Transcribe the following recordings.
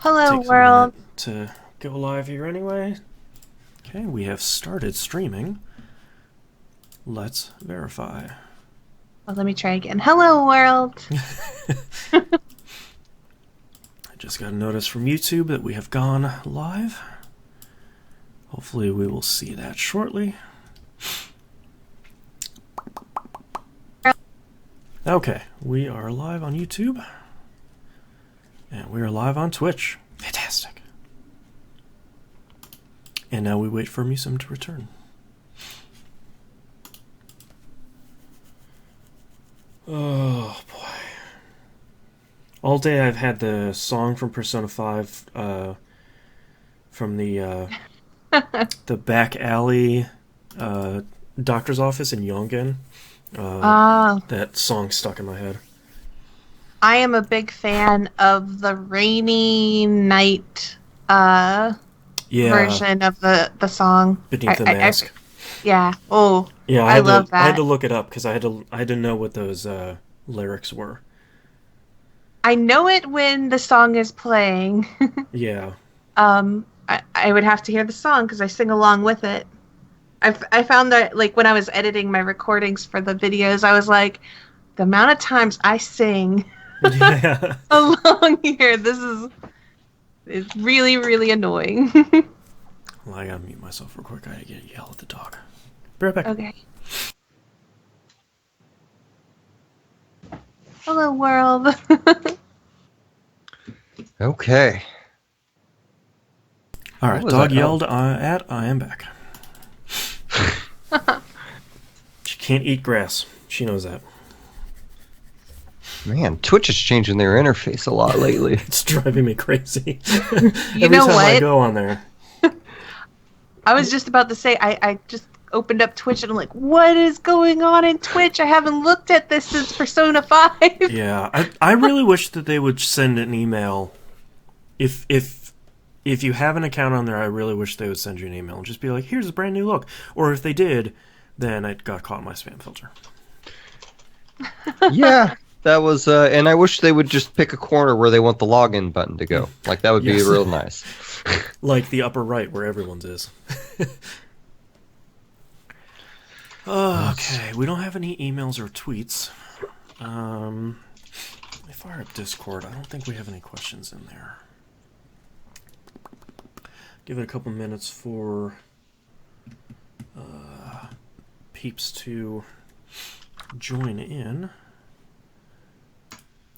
Hello, Takes a minute world. to go live here anyway. Okay, we have started streaming. Let's verify. Oh, let me try again. Hello, world. I just got a notice from YouTube that we have gone live. Hopefully we will see that shortly. Okay, we are live on YouTube. And we are live on Twitch. Fantastic. And now we wait for Musum to return. Oh boy. All day I've had the song from Persona 5 from the back alley doctor's office in Yongen. That song stuck in my head. I am a big fan of the rainy night version of the song. Beneath the Mask. Yeah. Oh, Yeah, I love that. I had to look it up because I had to know what those lyrics were. I know it when the song is playing. Yeah. I would have to hear the song because I sing along with it. I found that, like, when I was editing my recordings for the videos, I was like, the amount of times I sing Yeah. along here, it's really, really annoying. Well, I gotta mute myself real quick. I gotta yell at the dog. Be right back. Okay. Hello, world. Okay. All right, dog yelled at. I am back. She can't eat grass. She knows that. Man, Twitch is changing their interface a lot lately. It's driving me crazy. You Every know time I what? go on there. I was just about to say, I just opened up Twitch and I'm like, what is going on in Twitch? I haven't looked at this since Persona 5. Yeah, I really wish that they would send an email. If you have an account on there, I really wish they would send you an email and just be like, here's a brand new look. Or if they did, then it got caught in my spam filter. Yeah, that was, and I wish they would just pick a corner where they want the login button to go. Like, that would be Yes. real nice. Like the upper right where everyone's is. Okay, we don't have any emails or tweets. Let me fire up Discord. I don't think we have any questions in there. Give it a couple minutes for peeps to join in.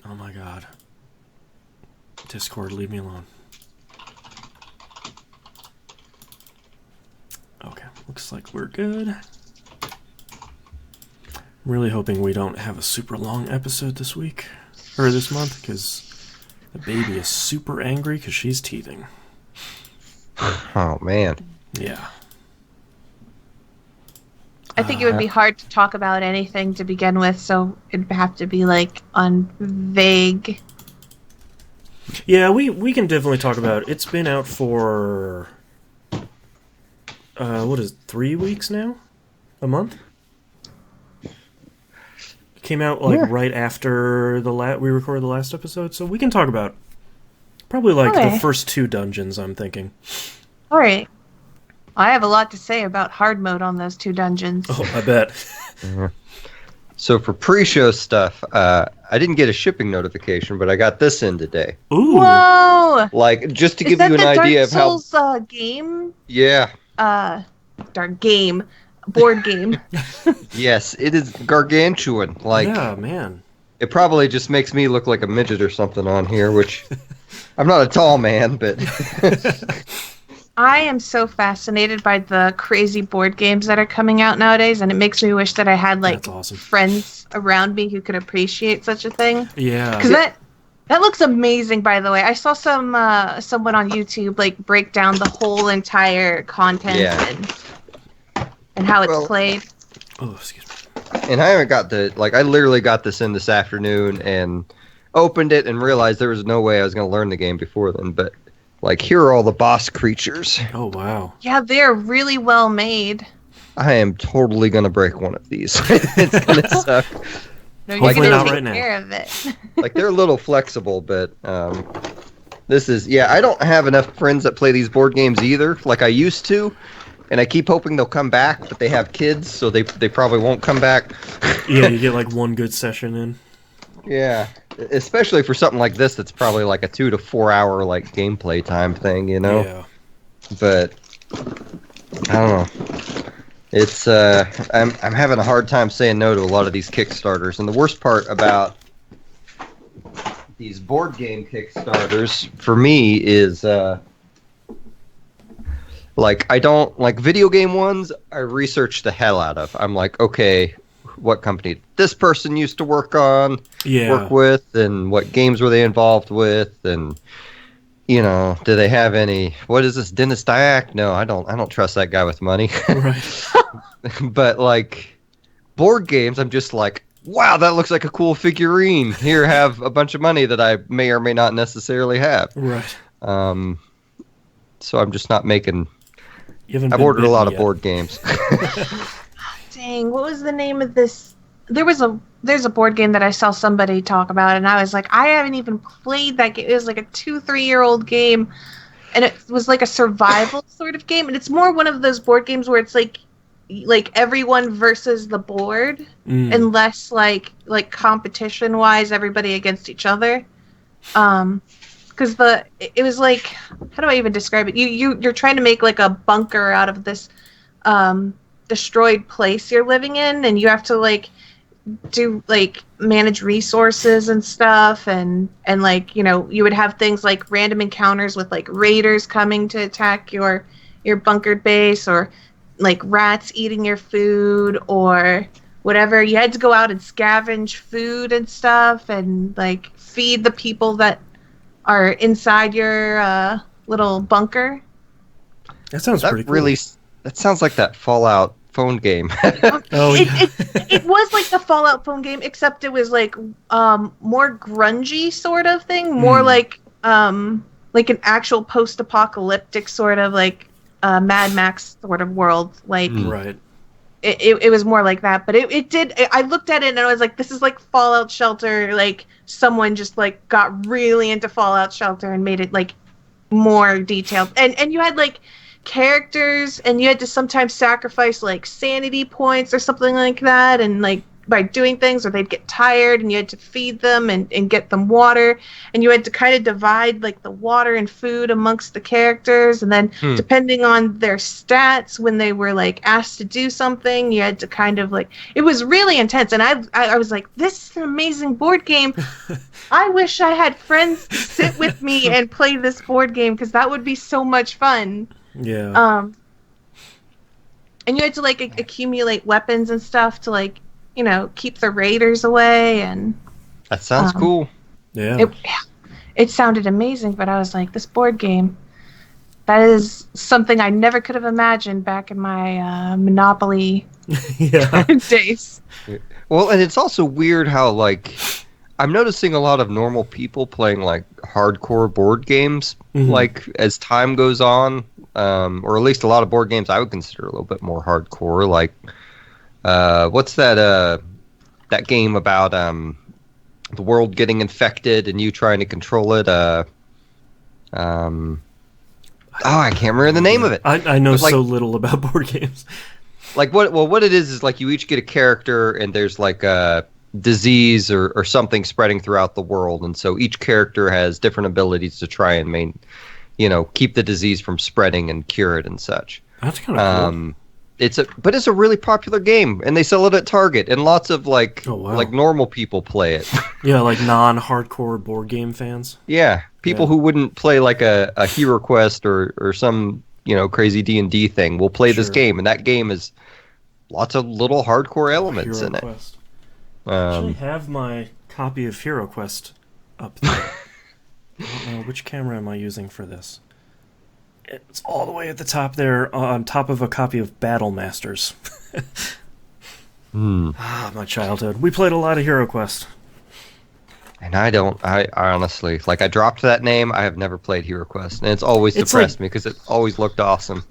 Oh my god. Discord, leave me alone. Okay, looks like we're good. I'm really hoping we don't have a super long episode this week, or this month, because the baby is super angry because she's teething. Oh, man. Yeah. I think it would be hard to talk about anything to begin with, so it'd have to be, like, on vague. Yeah, we can definitely talk about it. It's been out for, what is it, 3 weeks now? A month? It came out, like, right after we recorded the last episode, so we can talk about probably, like, the first 2 dungeons, I'm thinking. Alright. I have a lot to say about hard mode on those 2 dungeons. Oh, I bet. So for pre-show stuff, I didn't get a shipping notification, but I got this in today. Ooh. Whoa! Like, just to Is give that you an the idea Dark of Souls, how... game? Yeah. Dark game. Board game. Yes, it is gargantuan. Like, yeah, man. it probably just makes me look like a midget or something on here, which... I'm not a tall man, but... I am so fascinated by the crazy board games that are coming out nowadays, and it makes me wish that I had, like, That's awesome. friends around me who could appreciate such a thing. Yeah. Because that looks amazing, by the way. I saw someone on YouTube, like, break down the whole entire content and how it's played. Oh, excuse me. And I haven't got I literally got this in this afternoon and opened it and realized there was no way I was going to learn the game before then, but... Like, here are all the boss creatures. Oh, wow. Yeah, they're really well made. I am totally going to break one of these. It's going to suck. No, you're Hopefully going not to right take now. care of it. Like, they're a little flexible, but I don't have enough friends that play these board games either, like I used to. And I keep hoping they'll come back, but they have kids, so they probably won't come back. Yeah, you get like one good session in. Yeah, especially for something like this that's probably like a 2 to 4 hour like gameplay time thing, you know? Yeah. But I don't know. It's I'm having a hard time saying no to a lot of these Kickstarters, and the worst part about these board game Kickstarters for me is like I don't like video game ones. I research the hell out of. I'm like, okay, what company did this person used to work with, and what games were they involved with, and do they have any? What is this, Dennis Dyack? No, I don't trust that guy with money. Right. But like board games, I'm just like, wow, that looks like a cool figurine. Here, have a bunch of money that I may or may not necessarily have. Right. So I'm just not making. I've ordered a lot of board games. Dang, what was the name of this? There's a board game that I saw somebody talk about, and I was like, I haven't even played that game. It was like a 2-3-year-old game, and it was like a survival sort of game, and it's more one of those board games where it's like everyone versus the board, and less like competition wise, everybody against each other. Because it was like, how do I even describe it? You're trying to make like a bunker out of this destroyed place you're living in, and you have to like do like manage resources and stuff, and like you would have things like random encounters with like raiders coming to attack your bunkered base, or like rats eating your food or whatever. You had to go out and scavenge food and stuff, and like feed the people that are inside your little bunker. That sounds pretty cool. That sounds like that Fallout phone game. It was like the Fallout phone game, except it was like more grungy sort of thing, more like an actual post-apocalyptic sort of like Mad Max sort of world. Like right. It was more like that, but it did. I looked at it and I was like, this is like Fallout Shelter. Like someone just like got really into Fallout Shelter and made it like more detailed. And you had like characters, and you had to sometimes sacrifice like sanity points or something like that, and like by doing things, or they'd get tired and you had to feed them and get them water, and you had to kind of divide like the water and food amongst the characters, and then depending on their stats, when they were like asked to do something, you had to kind of like, it was really intense. And I was like, this is an amazing board game. I wish I had friends to sit with me and play this board game, because that would be so much fun. Yeah. And you had to like accumulate weapons and stuff to like keep the raiders away, and that sounds cool. Yeah. It sounded amazing, but I was like, this board game, that is something I never could have imagined back in my Monopoly days. Well, and it's also weird how like I'm noticing a lot of normal people playing like hardcore board games like as time goes on, or at least a lot of board games I would consider a little bit more hardcore, like what's that game about the world getting infected and you trying to control it? I can't remember the name of it. I know so little about board games. Like what it is like you each get a character, and there's like a disease or something spreading throughout the world, and so each character has different abilities to try and keep the disease from spreading and cure it and such. That's kind of cool. It's a really popular game, and they sell it at Target, and lots of like normal people play it. Yeah, like non-hardcore board game fans. Yeah, people who wouldn't play like a Hero Quest or some crazy D&D thing will play this game, and that game is lots of little hardcore elements in it. I actually have my copy of Hero Quest up there. I don't know which camera am I using for this. It's all the way at the top there, on top of a copy of Battle Masters. My childhood. We played a lot of Hero Quest. And I honestly, like, I dropped that name. I have never played Hero Quest, and it's always depressed me because it always looked awesome.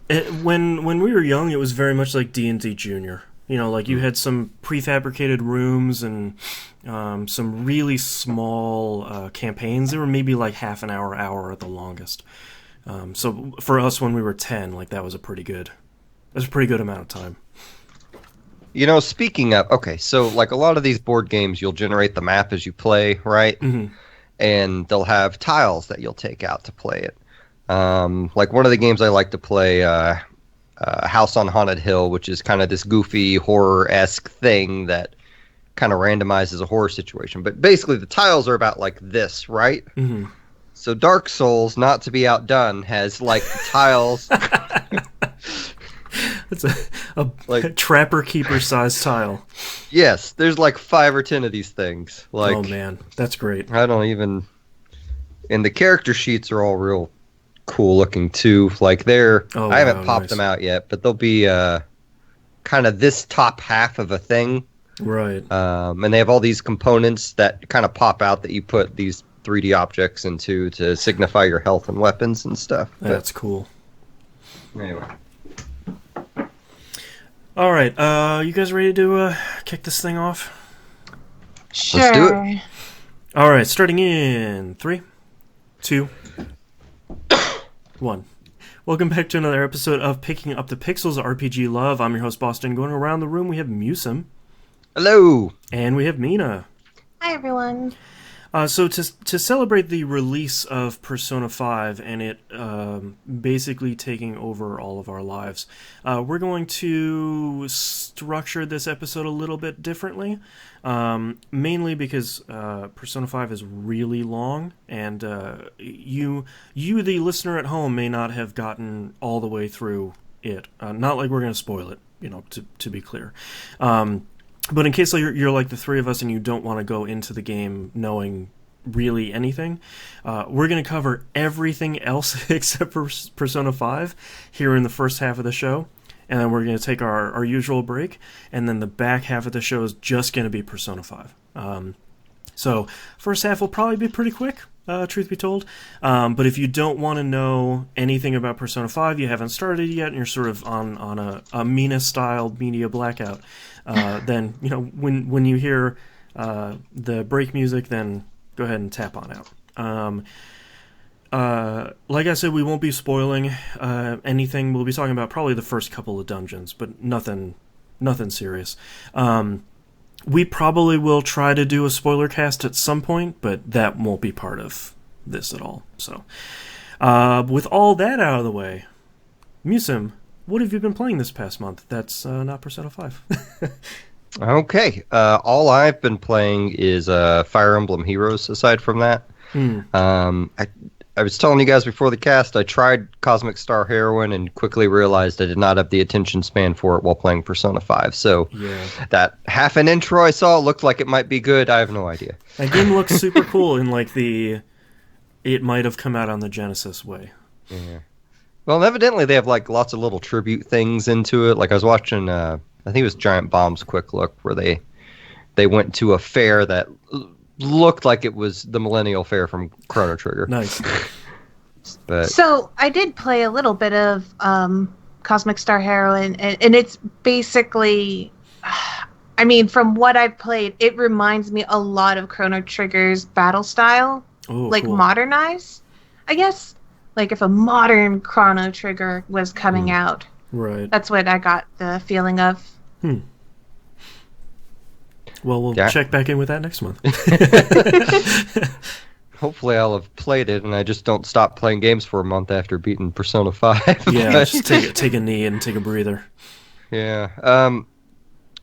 When we were young, it was very much like D&D Junior. You know, like you had some prefabricated rooms and some really small campaigns. They were maybe like half an hour at the longest. So for us when we were 10, like that was a pretty good amount of time. You know, speaking of, okay, so like a lot of these board games, you'll generate the map as you play, right? Mm-hmm. And they'll have tiles that you'll take out to play it. Like one of the games I like to play, House on Haunted Hill, which is kind of this goofy horror-esque thing that kind of randomizes a horror situation. But basically, the tiles are about like this, right? Mm-hmm. So Dark Souls, not to be outdone, has like tiles. It's a like trapper keeper size tile. Yes, there's like 5 or 10 of these things. Like, oh man, that's great. I don't even. And the character sheets are all real cool looking too. Like I haven't popped them out yet, but they'll be kind of this top half of a thing. Right. And they have all these components that kind of pop out that you put these 3D objects into to signify your health and weapons and stuff. That's cool. Anyway. All right, you guys ready to kick this thing off? Sure. Let's do it. All right, starting in 3, 2, 1. Welcome back to another episode of Picking Up the Pixels RPG Love. I'm your host, Boston. Going around the room, we have Musim. Hello. And we have Mina. Hi, everyone. So to celebrate the release of Persona 5 and it basically taking over all of our lives, we're going to structure this episode a little bit differently, mainly because Persona 5 is really long, and you, the listener at home, may not have gotten all the way through it. Not like we're going to spoil it, to be clear. But in case you're like the three of us and you don't want to go into the game knowing really anything, we're going to cover everything else except for Persona 5 here in the first half of the show. And then we're going to take our usual break. And then the back half of the show is just going to be Persona 5. So first half will probably be pretty quick, truth be told. But if you don't want to know anything about Persona 5, you haven't started yet, and you're sort of on a Mina-style media blackout, then, when you hear the break music, then go ahead and tap on out. Like I said, we won't be spoiling anything. We'll be talking about probably the first couple of dungeons, but nothing serious. We probably will try to do a spoiler cast at some point, but that won't be part of this at all. So, with all that out of the way, Musim, what have you been playing this past month that's not Persona 5? Okay. All I've been playing is Fire Emblem Heroes, aside from that. I was telling you guys before the cast, I tried Cosmic Star Heroine and quickly realized I did not have the attention span for it while playing Persona 5. So that half an intro I saw looked like it might be good. I have no idea. That game looks super cool in like it might have come out on the Genesis way. Yeah. Well, evidently they have like lots of little tribute things into it. Like I was watching, I think it was Giant Bomb's Quick Look, where they went to a fair that looked like it was the Millennial Fair from Chrono Trigger. Nice. But So I did play a little bit of Cosmic Star Heroine, and it's basically, I mean, from what I've played, it reminds me a lot of Chrono Trigger's battle style, cool. modernized, I guess. Like if a modern Chrono Trigger was coming out. Right. That's what I got the feeling of. Well, we'll check back in with that next month. Hopefully I'll have played it and I just don't stop playing games for a month after beating Persona 5. Yeah, just take a knee and take a breather. Yeah.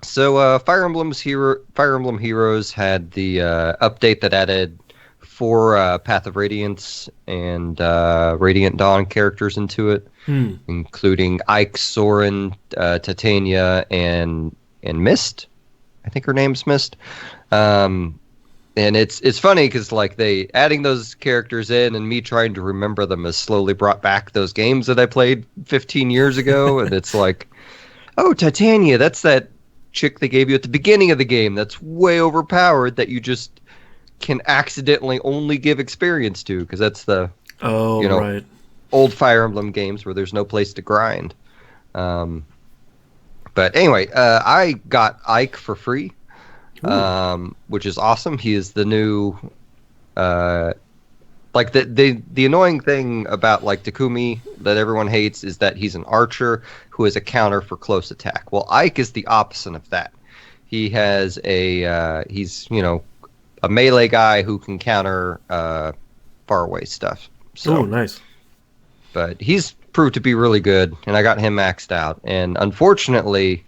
So Fire Emblem Heroes had the update that added 4 Path of Radiance and Radiant Dawn characters into it, including Ike, Soren, Titania, and Mist. I think her name's Mist. And it's funny because like they adding those characters in and me trying to remember them has slowly brought back those games that I played 15 years ago. And it's like, oh, Titania, that's that chick they gave you at the beginning of the game that's way overpowered that you just can accidentally only give experience to, because that's the old Fire Emblem games where there's no place to grind. But But anyway, I got Ike for free, Ooh. which is awesome. He is the new, like the annoying thing about like Takumi that everyone hates is that he's an archer who has a counter for close attack. Well, Ike is the opposite of that. He has he's a melee guy who can counter far away stuff. Oh, So, nice. but he's proved to be really good, and I got him maxed out. And unfortunately,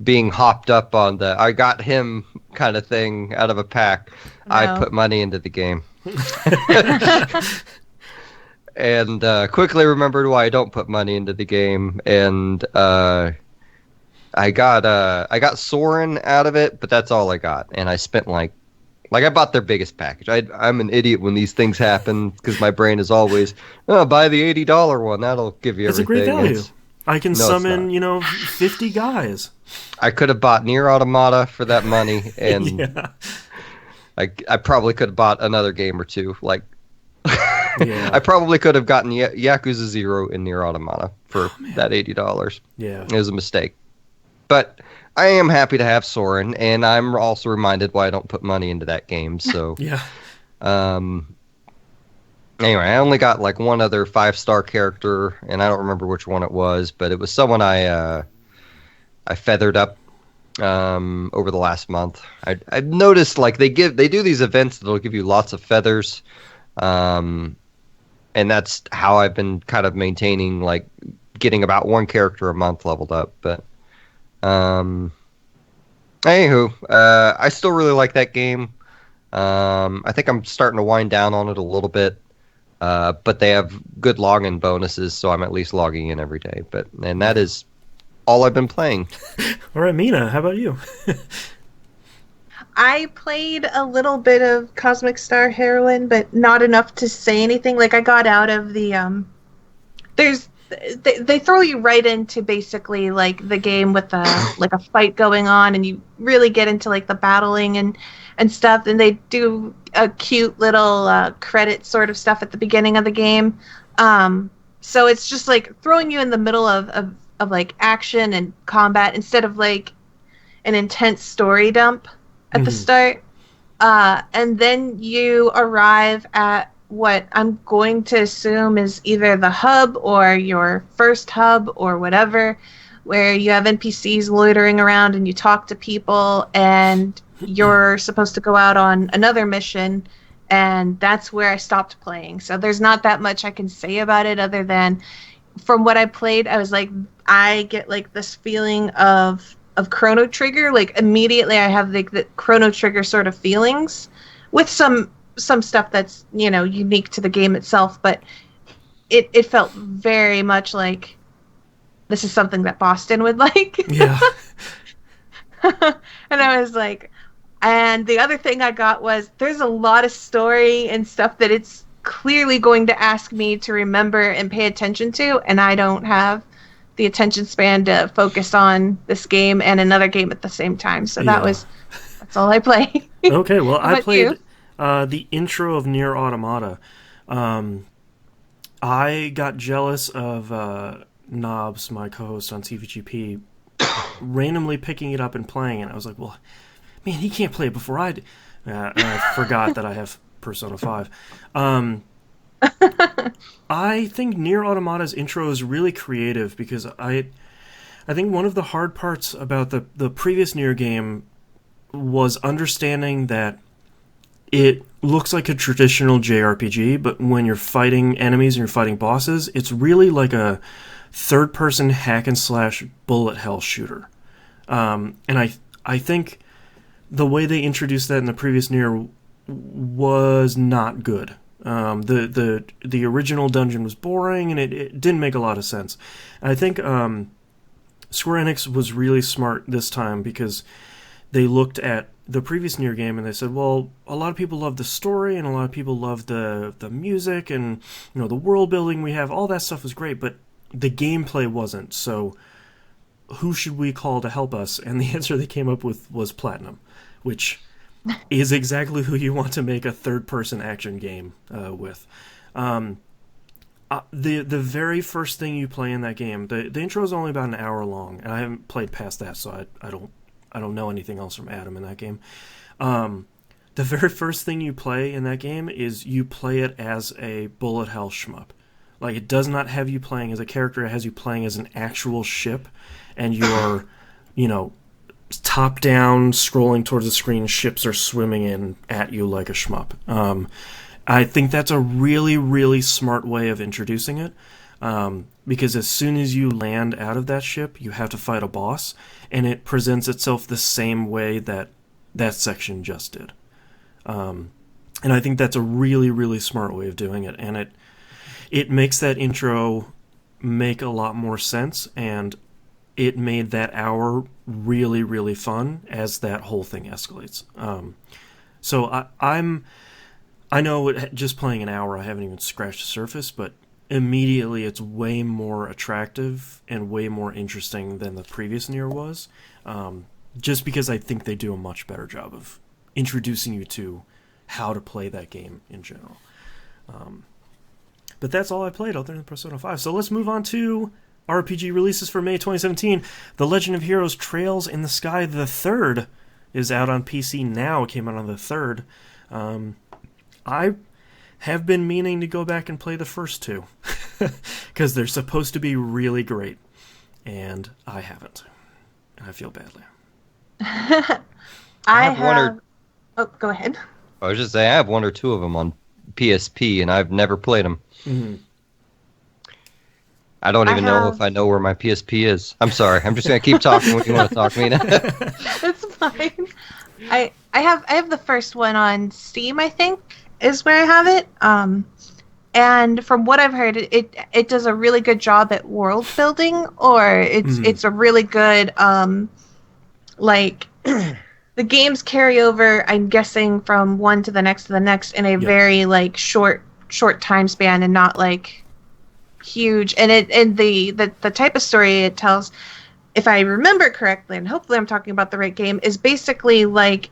being hopped up on the I got him kind of thing out of a pack, I No. put money into the game. And quickly remembered why I don't put money into the game, and I got Soren out of it, but that's all I got, and I spent like I bought their biggest package. I'm an idiot when these things happen because my brain is always, oh, buy the $80 one. That'll give you It's a everything. great value. It's- I can No, it's summon, not. 50 guys. I could have bought Nier Automata for that money, and Yeah. I probably could have bought another game or two. Like, Yeah. I probably could have gotten Yakuza 0 in Nier Automata for that $80. Yeah. It was a mistake. But I am happy to have Soren, and I'm also reminded why I don't put money into that game. So, Yeah. anyway, I only got like one other 5-star character, and I don't remember which one it was, but it was someone I feathered up over the last month. I've noticed like they do these events that'll give you lots of feathers, and that's how I've been kind of maintaining like getting about one character a month leveled up. But anywho, I still really like that game. I think I'm starting to wind down on it a little bit. But they have good login bonuses, so I'm at least logging in every day. And that is all I've been playing. All right, Mina, how about you? I played a little bit of Cosmic Star Heroine, but not enough to say anything. Like I got out of the there's they throw you right into basically like the game with like a fight going on, and you really get into like the battling and stuff, and they do a cute little credit sort of stuff at the beginning of the game. So it's just like throwing you in the middle of like action and combat instead of like an intense story dump at the start. And then you arrive at what I'm going to assume is either the hub or your first hub or whatever, where you have NPCs loitering around and you talk to people, and you're supposed to go out on another mission, and that's where I stopped playing. So there's not that much I can say about it other than from what I played, I was like, I get like this feeling of Chrono Trigger. Like immediately I have like the Chrono Trigger sort of feelings with some stuff that's, unique to the game itself, but it felt very much like this is something that Boston would like. Yeah. And I was like, and the other thing I got was there's a lot of story and stuff that it's clearly going to ask me to remember and pay attention to, and I don't have the attention span to focus on this game and another game at the same time. So that's all I play. Okay, well, How I about played you? the intro of Nier Automata. I got jealous of Knobs, my co-host on TVGP, randomly picking it up and playing it. I was like, well, man, he can't play it before I do. And I forgot that I have Persona 5. I think Nier Automata's intro is really creative because I think one of the hard parts about the previous Nier game was understanding that it looks like a traditional JRPG, but when you're fighting enemies and you're fighting bosses, it's really like a third-person hack-and-slash bullet hell shooter. And I think the way they introduced that in the previous Nier was not good. The original dungeon was boring, and it didn't make a lot of sense. And I think Square Enix was really smart this time because they looked at the previous Nier game and they said, well, a lot of people love the story and a lot of people love the music and the world building we have. All that stuff was great, but the gameplay wasn't. So who should we call to help us? And the answer they came up with was Platinum, which is exactly who you want to make a third-person action game with. The very first thing you play in that game, the intro is only about an hour long, and I haven't played past that, so I don't know anything else from Adam in that game. The very first thing you play in that game is you play it as a bullet hell shmup. Like, it does not have you playing as a character, it has you playing as an actual ship, and you're, top down, scrolling towards the screen, ships are swimming in at you like a shmup. I think that's a really, really smart way of introducing it, because as soon as you land out of that ship, you have to fight a boss, and it presents itself the same way that section just did. And I think that's a really, really smart way of doing it, and it makes that intro make a lot more sense, and it made that hour really, really fun as that whole thing escalates. So I know just playing an hour, I haven't even scratched the surface, but immediately it's way more attractive and way more interesting than the previous Nier was, just because I think they do a much better job of introducing you to how to play that game in general. But that's all I played other than Persona 5. So let's move on to RPG releases for May 2017. The Legend of Heroes Trails in the Sky the 3rd is out on PC now. It came out on the 3rd. I have been meaning to go back and play the first two because they're supposed to be really great, and I haven't. And I feel badly. Oh, go ahead. I was just saying, I have one or two of them on PSP, and I've never played them. Mm-hmm. I don't even know if I know where my PSP is. I'm sorry. I'm just going to keep talking when you want to talk to me now. That's fine. I have the first one on Steam, I think, is where I have it. And from what I've heard, it does a really good job at world building, or it's a really good the games carry over, I'm guessing, from one to the next in a very short time span, and not huge. And the type of story it tells, if I remember correctly, and hopefully I'm talking about the right game, is basically like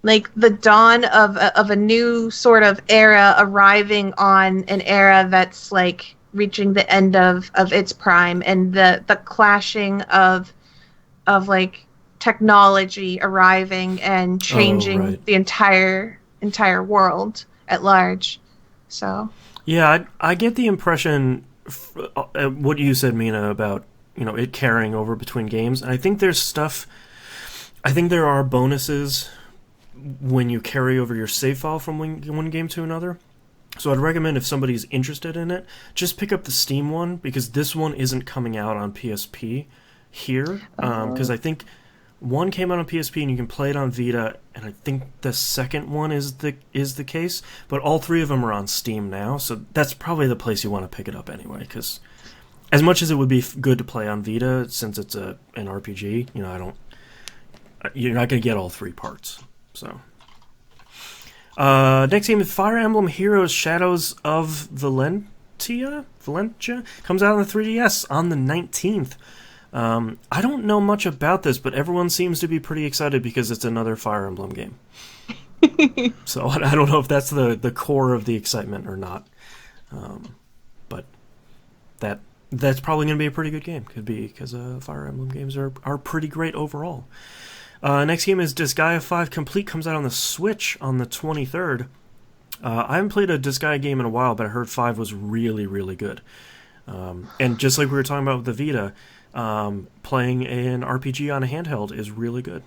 the dawn of a new sort of era arriving on an era that's reaching the end of its prime, and the clashing of technology arriving and changing the entire world at large. So yeah, I get the impression what you said, Mina, about it carrying over between games. And I think there's stuff. I think there are bonuses when you carry over your save file from one game to another. So I'd recommend, if somebody's interested in it, just pick up the Steam one, because this one isn't coming out on PSP here. Because I think one came out on PSP and you can play it on Vita, and I think the second one is the case. But all three of them are on Steam now, so that's probably the place you want to pick it up anyway. Because as much as it would be good to play on Vita, since it's an RPG, you're not going to get all three parts. So, next game is Fire Emblem Heroes Shadows of Valentia comes out on the 3DS on the 19th. I don't know much about this, but everyone seems to be pretty excited because it's another Fire Emblem game. So I don't know if that's the core of the excitement or not. But that's probably going to be a pretty good game. Could be, because Fire Emblem games are pretty great overall. Next game is Disgaea 5 Complete, comes out on the Switch on the 23rd. I haven't played a Disgaea game in a while, but I heard 5 was really, really good. And just like we were talking about with the Vita, playing an RPG on a handheld is really good.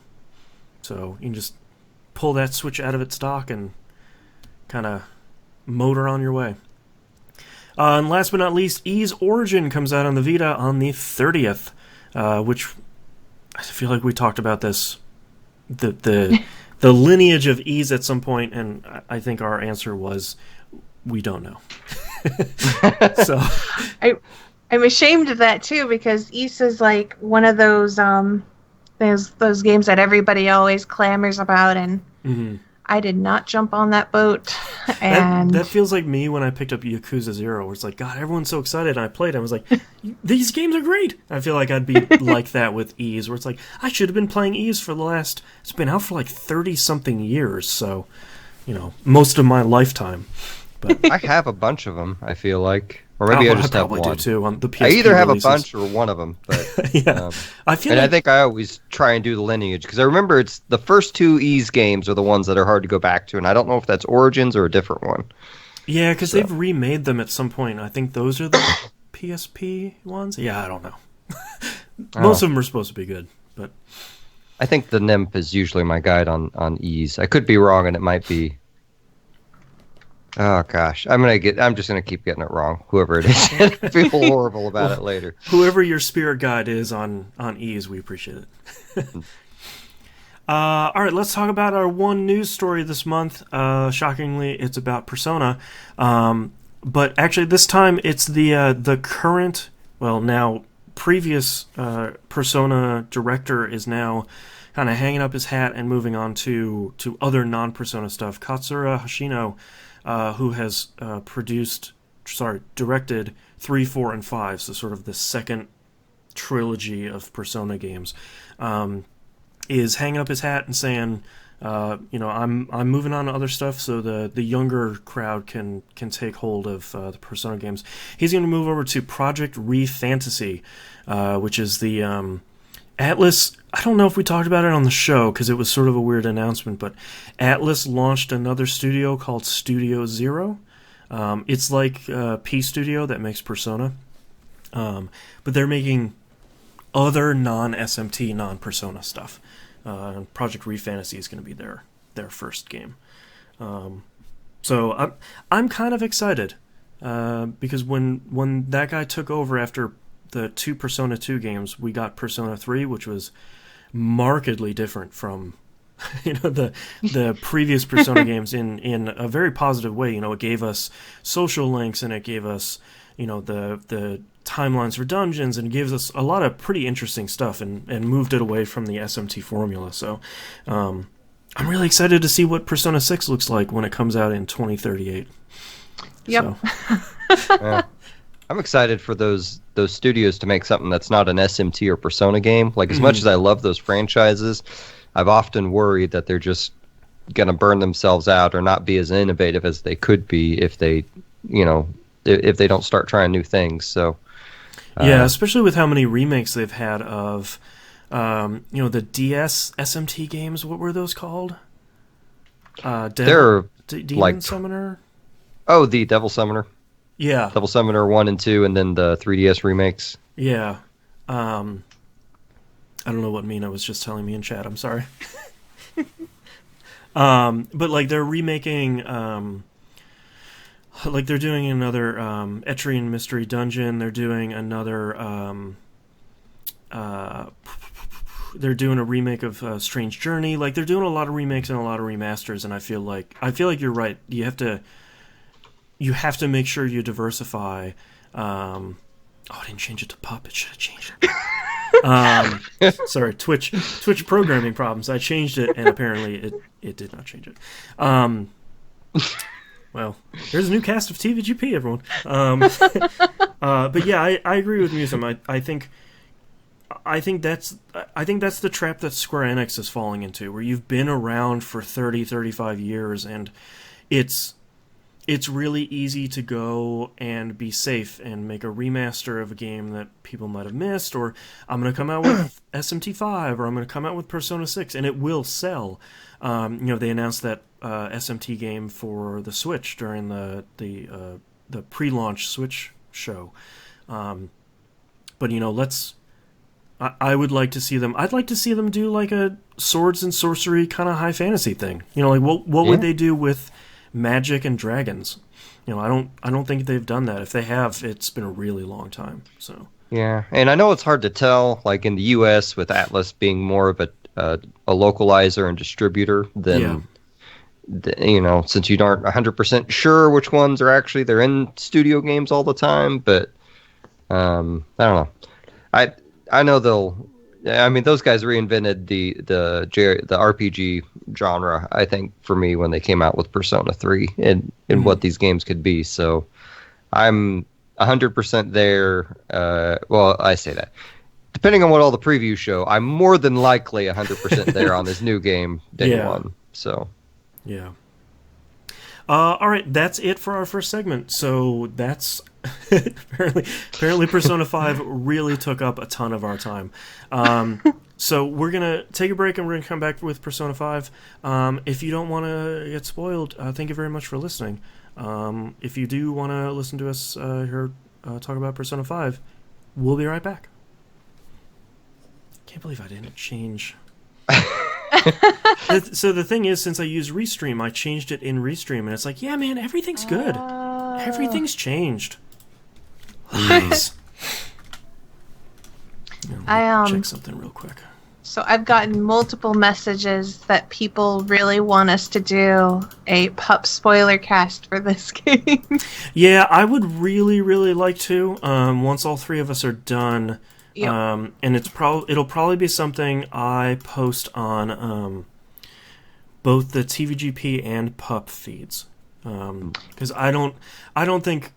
So you can just pull that Switch out of its dock and kind of motor on your way. And last but not least, Ys Origin comes out on the Vita on the 30th, which I feel like we talked about this, the lineage of Ys at some point, and I think our answer was we don't know. So I'm ashamed of that too, because Ys is one of those games that everybody always clamors about, and I did not jump on that boat. And that feels like me when I picked up Yakuza 0, where it's like, God, everyone's so excited, and I played it. I was like, these games are great. I feel like I'd be like that with Ys, where it's like, I should have been playing Ys it's been out for 30-something years, so, most of my lifetime. But I have a bunch of them, I feel like. Or maybe I just have probably one. do too on the PSP I either have releases. a bunch or one of them. But, yeah, I feel and like I think I always try and do the lineage, because I remember it's the first two Ys games are the ones that are hard to go back to, and I don't know if that's Origins or a different one. yeah, because So. they've remade them at some point. I think those are the PSP ones. Yeah, I don't know. Most of them are supposed to be good, but I think the NIMP is usually my guide on Ys. I could be wrong, and it might be. Oh gosh, I'm just gonna keep getting it wrong. Whoever it is, I feel horrible about it later. whoever your spirit guide is on Ease, we appreciate it. All right, let's talk about our one news story this month. Shockingly, it's about Persona, but actually this time it's the current, well now previous Persona director is now kind of hanging up his hat and moving on to other non-Persona stuff. Katsura Hoshino, who has directed 3, 4, and 5, so sort of the second trilogy of Persona games, is hanging up his hat and saying, I'm moving on to other stuff, so the younger crowd can take hold of the Persona games. He's going to move over to Project ReFantasy, which is the Atlas. I don't know if we talked about it on the show because it was sort of a weird announcement, but Atlas launched another studio called Studio Zero. It's like P Studio that makes Persona, but they're making other non-SMT, non-Persona stuff. Project ReFantasy is going to be their first game. So I'm kind of excited because when that guy took over after the 2 Persona 2 games, we got Persona 3, which was markedly different from the previous Persona games in a very positive way. It gave us social links, and it gave us the timelines for dungeons, and gives us a lot of pretty interesting stuff, and moved it away from the SMT formula. So I'm really excited to see what Persona 6 looks like when it comes out in 2038. Yep. So. Yeah. I'm excited for those studios to make something that's not an SMT or Persona game. Like, as much as I love those franchises, I've often worried that they're just gonna burn themselves out or not be as innovative as they could be if they don't start trying new things. So yeah, especially with how many remakes they've had of the DS SMT games. What were those called? They're Demon like Summoner. Oh, the Devil Summoner. Yeah. Devil Summoner 1 and 2, and then the 3DS remakes. Yeah. I don't know what Mina was just telling me in chat. I'm sorry. But like they're remaking, like they're doing another Etrian Mystery Dungeon. They're doing another. They're doing a remake of Strange Journey. Like they're doing a lot of remakes and a lot of remasters. And I feel like you're right. You have to make sure you diversify. I didn't change it to PUP. It should have changed it. Sorry, Twitch programming problems. I changed it, and apparently it did not change it. Well, there's a new cast of TVGP, everyone. But yeah, I agree with Musum. I think that's the trap that Square Enix is falling into, where you've been around for 30, 35 years, and it's really easy to go and be safe and make a remaster of a game that people might have missed, or I'm going to come out with SMT5, or I'm going to come out with Persona 6, and it will sell. They announced that SMT game for the Switch during the pre-launch Switch show. But I would like to see them. I'd like to see them do like a swords and sorcery kind of high fantasy thing. Like what would they do with magic and dragons? I don't think they've done that. If they have, it's been a really long time. So yeah, and I know it's hard to tell, like in the U.S. with Atlas being more of a localizer and distributor than since you aren't 100% sure which ones are actually they're in studio games all the time. But I don't know. I know those guys reinvented the RPG genre, I think, for me when they came out with Persona 3 and what these games could be. So I'm 100% there. Well, I say that. Depending on what all the previews show, I'm more than likely 100% there on this new game day one. So yeah. All right, that's it for our first segment. So that's apparently Persona 5 really took up a ton of our time. So we're going to take a break and we're going to come back with Persona 5. If you don't want to get spoiled, thank you very much for listening. If you do want to listen to us here talk about Persona 5, we'll be right back. Can't believe I didn't change. So the thing is, since I use Restream, I changed it in Restream, and it's like, yeah, man, everything's good. Everything's changed. Nice. Check something real quick. So I've gotten multiple messages that people really want us to do a PUP spoiler cast for this game. Yeah, I would really, really like to. Once all three of us are done. Yep. And it'll probably be something I post on both the TVGP and PUP feeds, because I don't think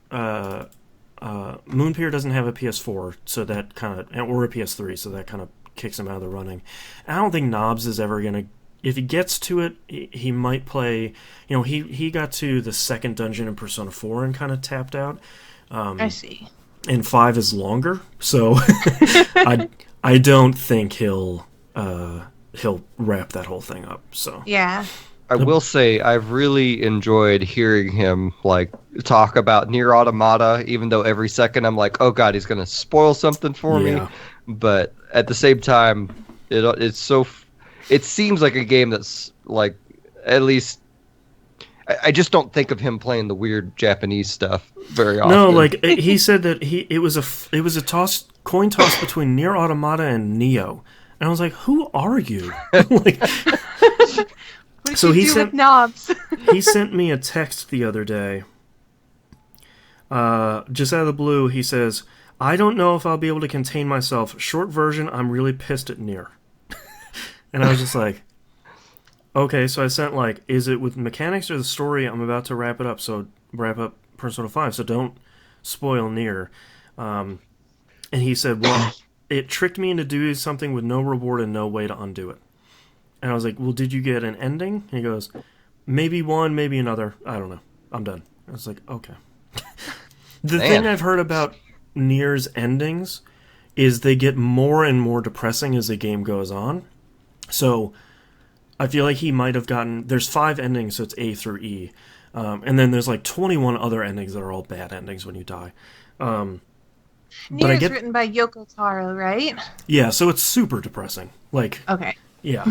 Moonpier doesn't have a PS4, so that kind of, or a PS3, so that kind of kicks him out of the running. And I don't think Knobs is ever gonna. If he gets to it, he might play. You know, he got to the second dungeon in Persona 4 and kind of tapped out. I see. And 5 is longer, so I don't think he'll wrap that whole thing up. So yeah, I will say I've really enjoyed hearing him like talk about Nier Automata, even though every second I'm like, oh god, he's gonna spoil something for me. But at the same time, it seems like a game that's like, at least I just don't think of him playing the weird Japanese stuff very often. No, like he said that it was a coin toss between Nier Automata and Neo, and I was like, "Who are you?" Like, what did you do with Knobs? He sent me a text the other day. Just out of the blue, he says, "I don't know if I'll be able to contain myself. Short version, I'm really pissed at Nier." And I was just like, okay, so I sent like, is it with mechanics or the story? I'm about to wrap up Persona 5, so don't spoil Nier. And he said, well, it tricked me into doing something with no reward and no way to undo it. And I was like, well, did you get an ending? And he goes, maybe one, maybe another. I don't know. I'm done. I was like, okay. The thing I've heard about Nier's endings is they get more and more depressing as the game goes on. So I feel like he might have gotten... There's 5 endings, so it's A through E. And then there's like 21 other endings that are all bad endings when you die. Nier is written by Yoko Taro, right? Yeah, so it's super depressing. Like, okay. Yeah,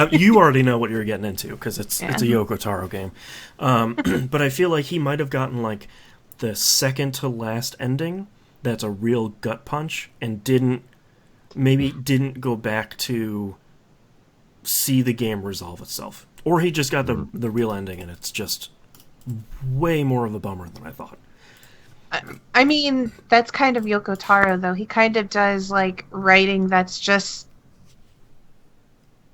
you already know what you're getting into, because it's a Yoko Taro game. But I feel like he might have gotten like the second to last ending that's a real gut punch, and didn't go back to see the game resolve itself, or he just got the real ending and it's just way more of a bummer than I thought. I mean, that's kind of Yoko Taro, though. He kind of does like writing that's just,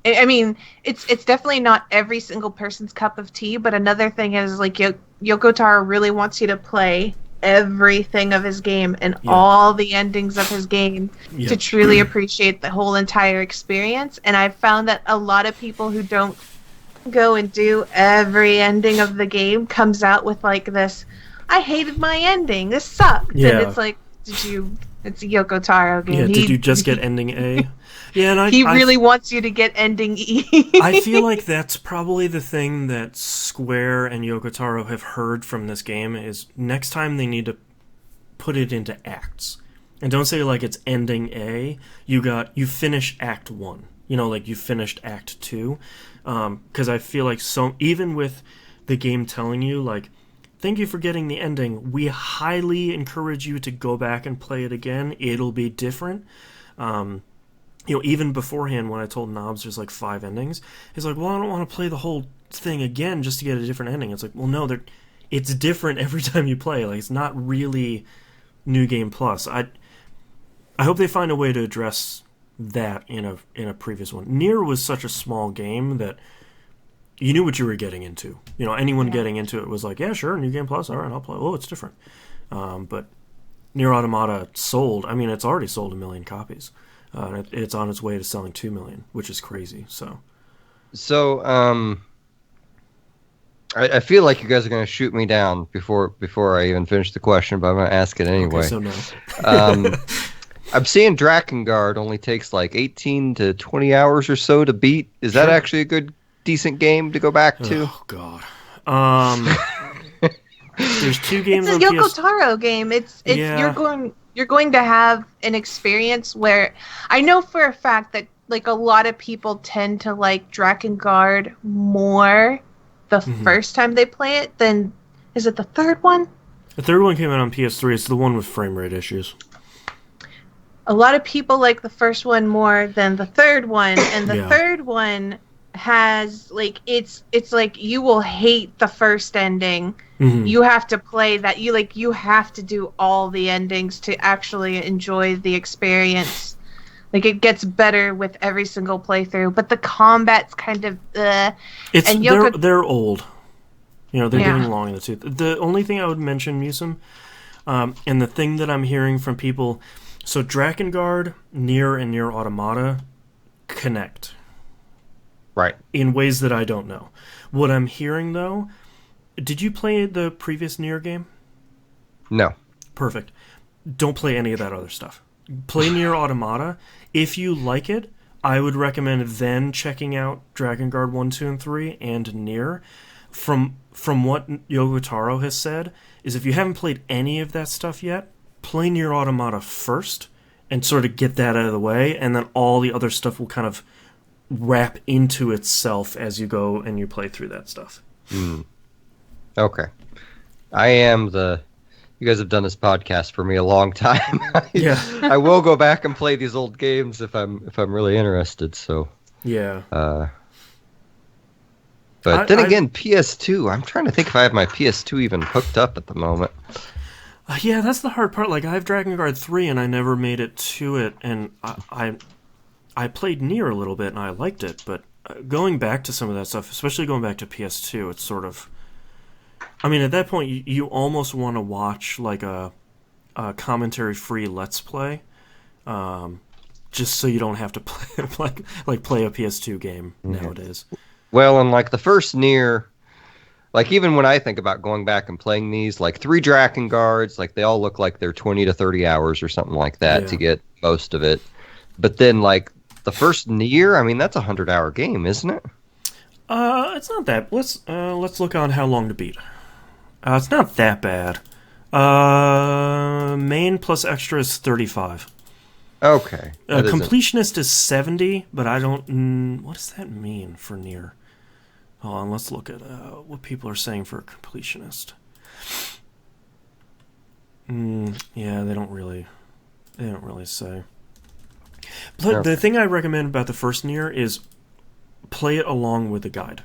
I mean, it's definitely not every single person's cup of tea, but another thing is like Yoko Taro really wants you to play everything of his game and all the endings of his game to truly appreciate the whole entire experience. And I've found that a lot of people who don't go and do every ending of the game comes out with like this, I hated my ending, this sucked. And it's like, it's a Yoko Taro game. Yeah, did you just get ending A? Yeah, and he really wants you to get ending E. I feel like that's probably the thing that Square and Yoko Taro have heard from this game is next time they need to put it into acts. And don't say like it's ending A. You finish Act 1. You know, like you finished Act 2. Because I feel like even with the game telling you like, thank you for getting the ending, we highly encourage you to go back and play it again. It'll be different. Even beforehand when I told Knobs there's like 5 endings, he's like, well, I don't want to play the whole thing again just to get a different ending. It's like, well, no, it's different every time you play. Like, it's not really New Game Plus. I hope they find a way to address that in a previous one. Nier was such a small game that you knew what you were getting into. You know, anyone getting into it was like, yeah, sure, New Game Plus, all right, I'll play. Oh, it's different. But Nier Automata sold. I mean, it's already sold 1 million copies. It's on its way to selling 2 million, which is crazy. So, I feel like you guys are going to shoot me down before I even finish the question, but I'm going to ask it anyway. Okay, so no. I'm seeing Drakengard only takes like 18 to 20 hours or so to beat. Is that actually a good, decent game to go back to? Oh, God. There's 2 games it's on a Yoko Taro game. It's Yeah. you're going to have an experience where I know for a fact that like a lot of people tend to like Drakengard more the first time they play it than is it the third one? The third one came out on PS3. It's the one with frame rate issues. A lot of people like the first one more than the third one, and the Yeah. third one has like it's like you will hate the first ending. Mhm. You have to play that. You have to do all the endings to actually enjoy the experience. Like it gets better with every single playthrough, but the combat's kind of It's and Yoko... they're old. You know, they're Yeah. getting long in the tooth. The only thing I would mention, Musum, and the thing that I'm hearing from people, so Drakengard, Nier, and Nier Automata connect. Right. In ways that I don't know. What I'm hearing, though, did you play the previous Nier game? No. Perfect. Don't play any of that other stuff. Play Nier Automata. If you like it, I would recommend then checking out Drakengard 1, 2, and 3 and Nier. From what Yoko Taro has said, is if you haven't played any of that stuff yet, play Nier Automata first and sort of get that out of the way, and then all the other stuff will kind of wrap into itself as you go and you play through that stuff. Okay. You guys have done this podcast for me a long time. Yeah. I will go back and play these old games if I'm really interested. So. Yeah. But again, PS2. I'm trying to think if I have my PS2 even hooked up at the moment. Yeah, that's the hard part. Like, I have Drakengard 3 and I never made it to it, and I played Nier a little bit and I liked it, but going back to some of that stuff, especially going back to PS2, it's sort of... I mean, at that point, you almost want to watch like a commentary-free Let's Play, just so you don't have to play a PS2 game nowadays. Well, and like the first Nier, like even when I think about going back and playing these, like 3 Drakengards, like they all look like they're 20 to 30 hours or something like that to get most of it. But then like the first Nier, I mean, that's a 100-hour game, isn't it? It's not that. Let's look on how long to beat. It's not that bad. Main plus extra is 35. Okay. Completionist is 70, but I don't... what does that mean for Nier? Hold on, let's look at what people are saying for a completionist. Yeah, they don't really say. But the thing I recommend about the first Nier is play it along with the guide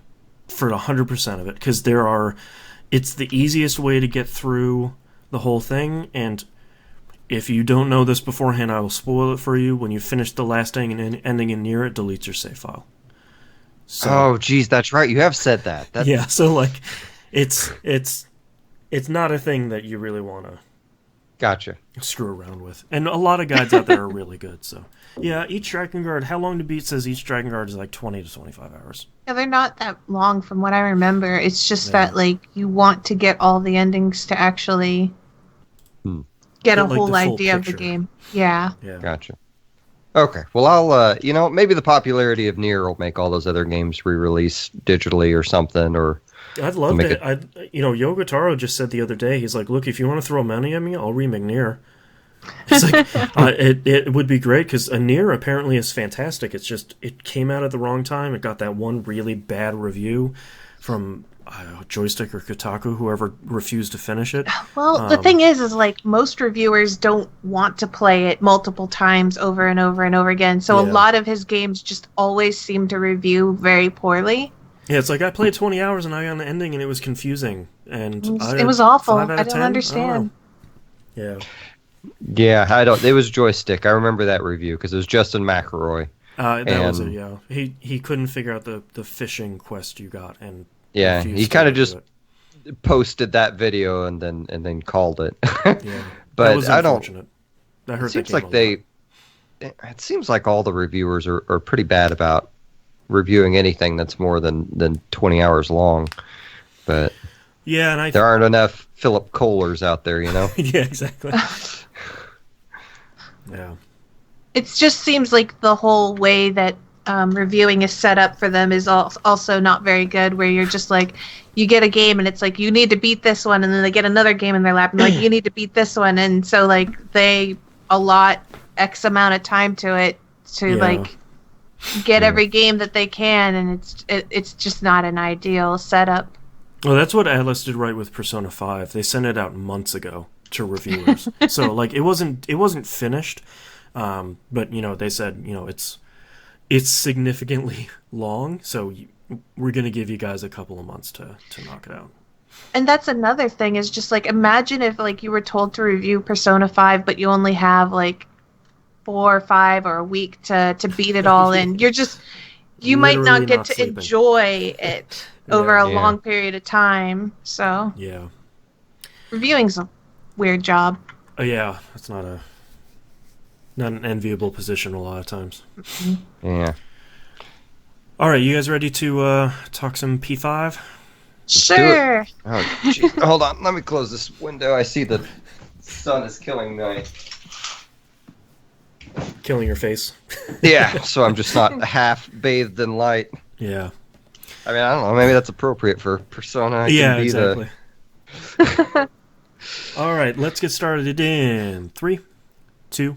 for 100% of it, because it's the easiest way to get through the whole thing, and if you don't know this beforehand, I will spoil it for you. When you finish the last ending in Nier, it deletes your save file. So, oh, geez, that's right. You have said that. Yeah, so like, it's not a thing that you really want to gotcha screw around with. And a lot of guides out there are really good. So yeah, each Drakengard, how long to beat says each Drakengard is like 20 to 25 hours. Yeah, they're not that long from what I remember. It's just that like you want to get all the endings to actually get a whole idea of the game. Yeah. Gotcha. Okay, well, I'll, maybe the popularity of Nier will make all those other games re-release digitally or something, or... I'd love that. Yoko Taro just said the other day, he's like, look, if you want to throw money at me, I'll remake Nier. It's like, it would be great, because Nier apparently is fantastic. It's just, it came out at the wrong time. It got that one really bad review from... Joystick or Kotaku, whoever refused to finish it. Well, the thing is like most reviewers don't want to play it multiple times over and over and over again. So a lot of his games just always seem to review very poorly. Yeah, it's like I played 20 hours and I got an ending and it was confusing and it was awful. I don't understand. Yeah. Yeah, I don't. It was Joystick. I remember that review because it was Justin McElroy. That was it. Yeah, he couldn't figure out the fishing quest you got and. Yeah, he kind of just posted that video and then called it. Yeah, but that was unfortunate. I heard it seems like it seems like all the reviewers are pretty bad about reviewing anything that's more than 20 hours long. But Yeah, and there aren't enough Philip Kohlers out there, you know? yeah, exactly. Yeah. It just seems like the whole way that reviewing is set up for them is also not very good, where you're just like, you get a game and it's like, you need to beat this one, and then they get another game in their lap and like, you need to beat this one, and so like they allot X amount of time to it to like get every game that they can, and it's just not an ideal setup. Well, that's what Atlas did right with Persona 5. They sent it out months ago to reviewers. So like it wasn't finished, but you know, they said, you know, it's significantly long, so we're going to give you guys a couple of months to knock it out. And that's another thing, is just like, imagine if like you were told to review Persona 5 but you only have like 4 or 5 or a week to beat it all in. You might not get to enjoy it over a long period of time. So yeah, reviewing's a weird job. Yeah, it's not an enviable position a lot of times. Yeah. All right, you guys ready to talk some P5? Sure. Oh, geez. Hold on. Let me close this window. I see the sun is killing me. Killing your face. Yeah, so I'm just not half bathed in light. Yeah. I mean, I don't know. Maybe that's appropriate for Persona. Exactly. All right, let's get started in 3, 2,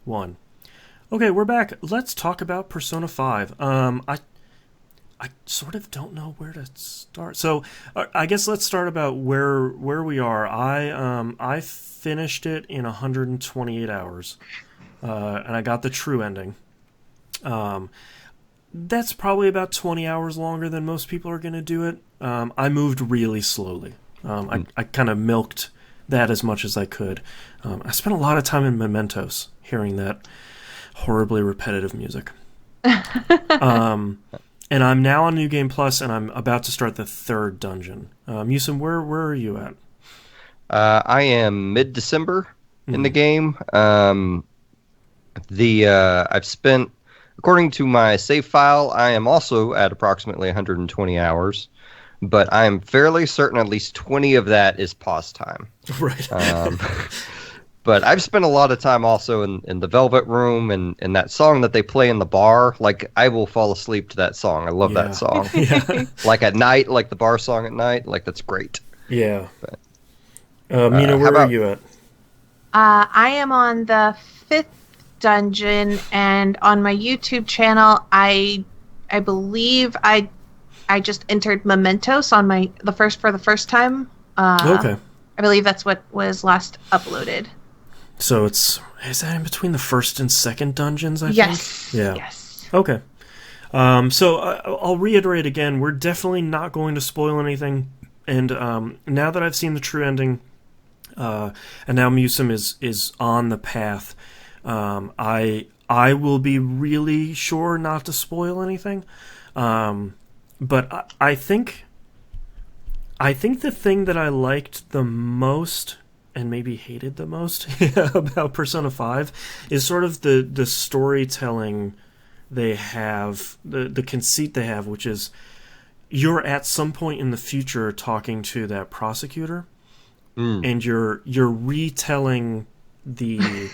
1. Okay, we're back. Let's talk about Persona 5. I sort of don't know where to start. So I guess let's start about where we are. I finished it in 128 hours, and I got the true ending. That's probably about 20 hours longer than most people are going to do it. I moved really slowly. I kind of milked that as much as I could. I spent a lot of time in Mementos hearing that horribly repetitive music. And I'm now on New Game Plus, and I'm about to start the 3rd dungeon. Musim, where are you at? I am mid-December in the game. I've spent, according to my save file, I am also at approximately 120 hours, but I am fairly certain at least 20 of that is pause time. Right. But I've spent a lot of time also in the Velvet Room and that song that they play in the bar. Like, I will fall asleep to that song. I love that song. Yeah. Like at night, like the bar song at night. Like, that's great. Yeah. Mina, where are you at? I am on the 5th dungeon, and on my YouTube channel, I believe I just entered Mementos on for the first time. Okay. I believe that's what was last uploaded. So is that in between the 1st and 2nd dungeons, I think? Yeah. Yes. Okay. So I'll reiterate again, we're definitely not going to spoil anything. And now that I've seen the true ending, and now Musim is on the path, I will be really sure not to spoil anything. But I think the thing that I liked the most, and maybe hated the most about Persona 5, is sort of the storytelling they have, the conceit they have, which is you're at some point in the future talking to that prosecutor, and you're retelling the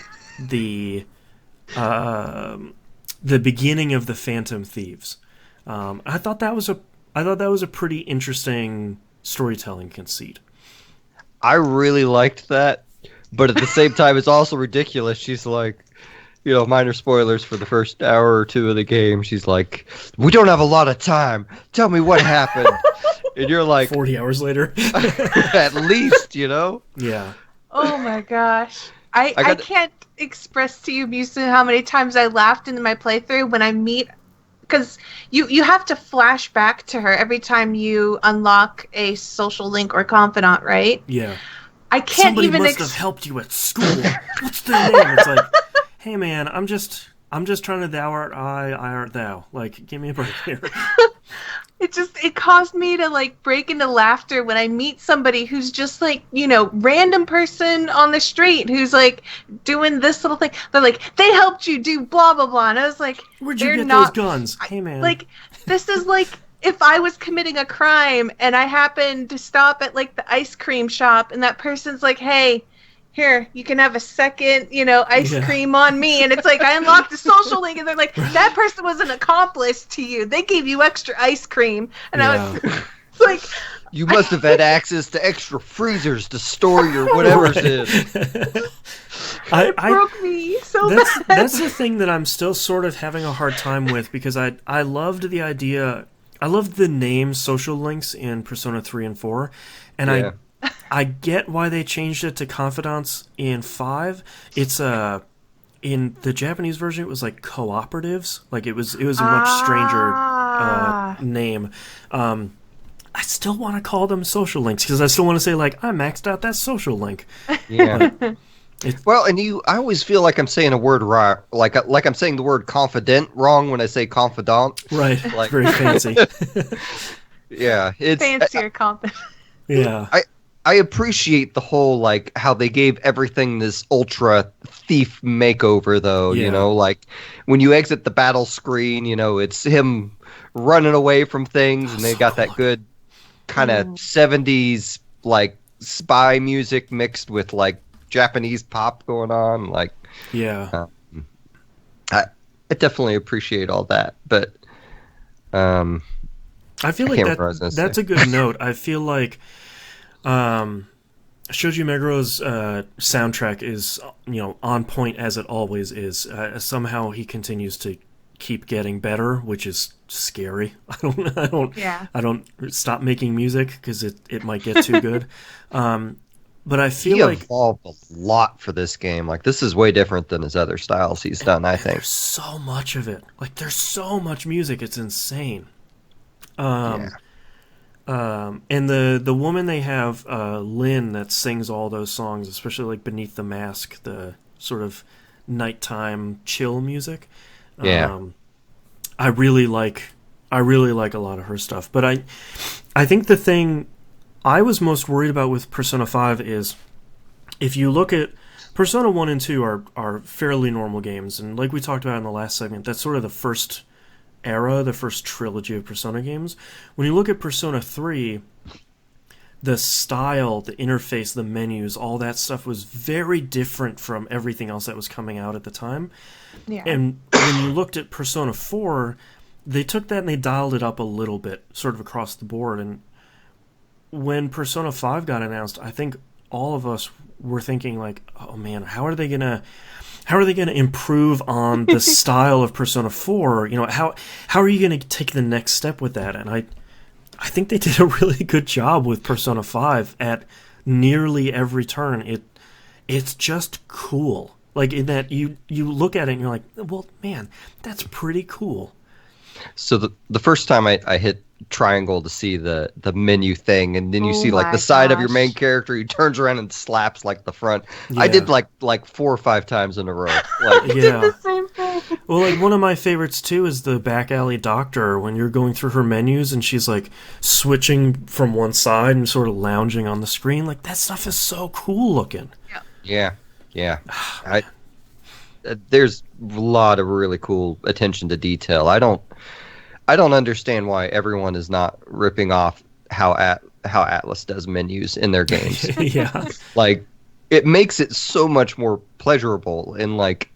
beginning of the Phantom Thieves. I thought that was a pretty interesting storytelling conceit. I really liked that, but at the same time, it's also ridiculous. She's like, you know, minor spoilers for the first hour or two of the game. She's like, we don't have a lot of time. Tell me what happened. And you're like, 40 hours later. At least, you know? Yeah. Oh my gosh. I can't express to you, Musu, how many times I laughed in my playthrough when I meet... Because you have to flash back to her every time you unlock a social link or confidant, right? Yeah. I can't Somebody even... must have helped you at school. What's their name? It's like, hey man, I'm just trying to thou art I art thou. Like, give me a break here. It caused me to like break into laughter when I meet somebody who's just like, you know, random person on the street who's like doing this little thing. They're like, they helped you do blah blah blah, and I was like, where'd you get those guns? Hey man, like, this is like if I was committing a crime and I happened to stop at like the ice cream shop and that person's like, hey, here, you can have a second, ice cream on me. And it's like, I unlocked the social link and they're like, that person was an accomplice to you. They gave you extra ice cream. And I was like, you must have had access to extra freezers to store your whatever's in. It broke me so bad. That's the thing that I'm still sort of having a hard time with, because I loved the idea. I loved the name social links in Persona 3 and 4, and I get why they changed it to confidants in 5. It's in the Japanese version it was like cooperatives. Like it was a much stranger name. I still want to call them social links because I still want to say like I maxed out that social link. Yeah. Well, and I always feel like I'm saying a word right, like I'm saying the word confident wrong when I say confidant. Right. Like, very fancy. Yeah, it's fancier confident. Yeah. I appreciate the whole like how they gave everything this ultra thief makeover though, like when you exit the battle screen, it's him running away from things and they got that good kind of 70s like spy music mixed with like Japanese pop going on, like I definitely appreciate all that, but I feel like that's a good note. I feel like Shoji Meguro's soundtrack is on point as it always is. Somehow he continues to keep getting better, which is scary. I don't stop making music because it might get too good. But I feel he evolved a lot for this game. Like this is way different than his other styles he's done, I think. There's so much of it. Like there's so much music, it's insane. And the woman they have, Lynn, that sings all those songs, especially like Beneath the Mask, the sort of nighttime chill music. I really like a lot of her stuff. But I think the thing I was most worried about with Persona 5 is if you look at Persona 1 and 2 are fairly normal games, and like we talked about in the last segment, that's sort of the first era, the first trilogy of Persona games. When you look at Persona 3, the style, the interface, the menus, all that stuff was very different from everything else that was coming out at the time. Yeah. And when you looked at Persona 4, they took that and they dialed it up a little bit, sort of across the board. And when Persona 5 got announced, I think all of us were thinking like, oh man, how are they gonna improve on the style of Persona 4? How are you gonna take the next step with that? And I think they did a really good job with Persona 5 at nearly every turn. It's just cool. Like in that you look at it and you're like, well, man, that's pretty cool. So the first time I hit triangle to see the menu thing, and then you see like the side of your main character, he turns around and slaps like the front. Yeah. I did like 4 or 5 times in a row. Like, I did the same thing. Well, like one of my favorites too is the back alley doctor, when you're going through her menus and she's like switching from one side and sort of lounging on the screen. Like that stuff is so cool looking. Yeah. There's a lot of really cool attention to detail. I don't understand why everyone is not ripping off how Atlas does menus in their games. Yeah. Like it makes it so much more pleasurable in like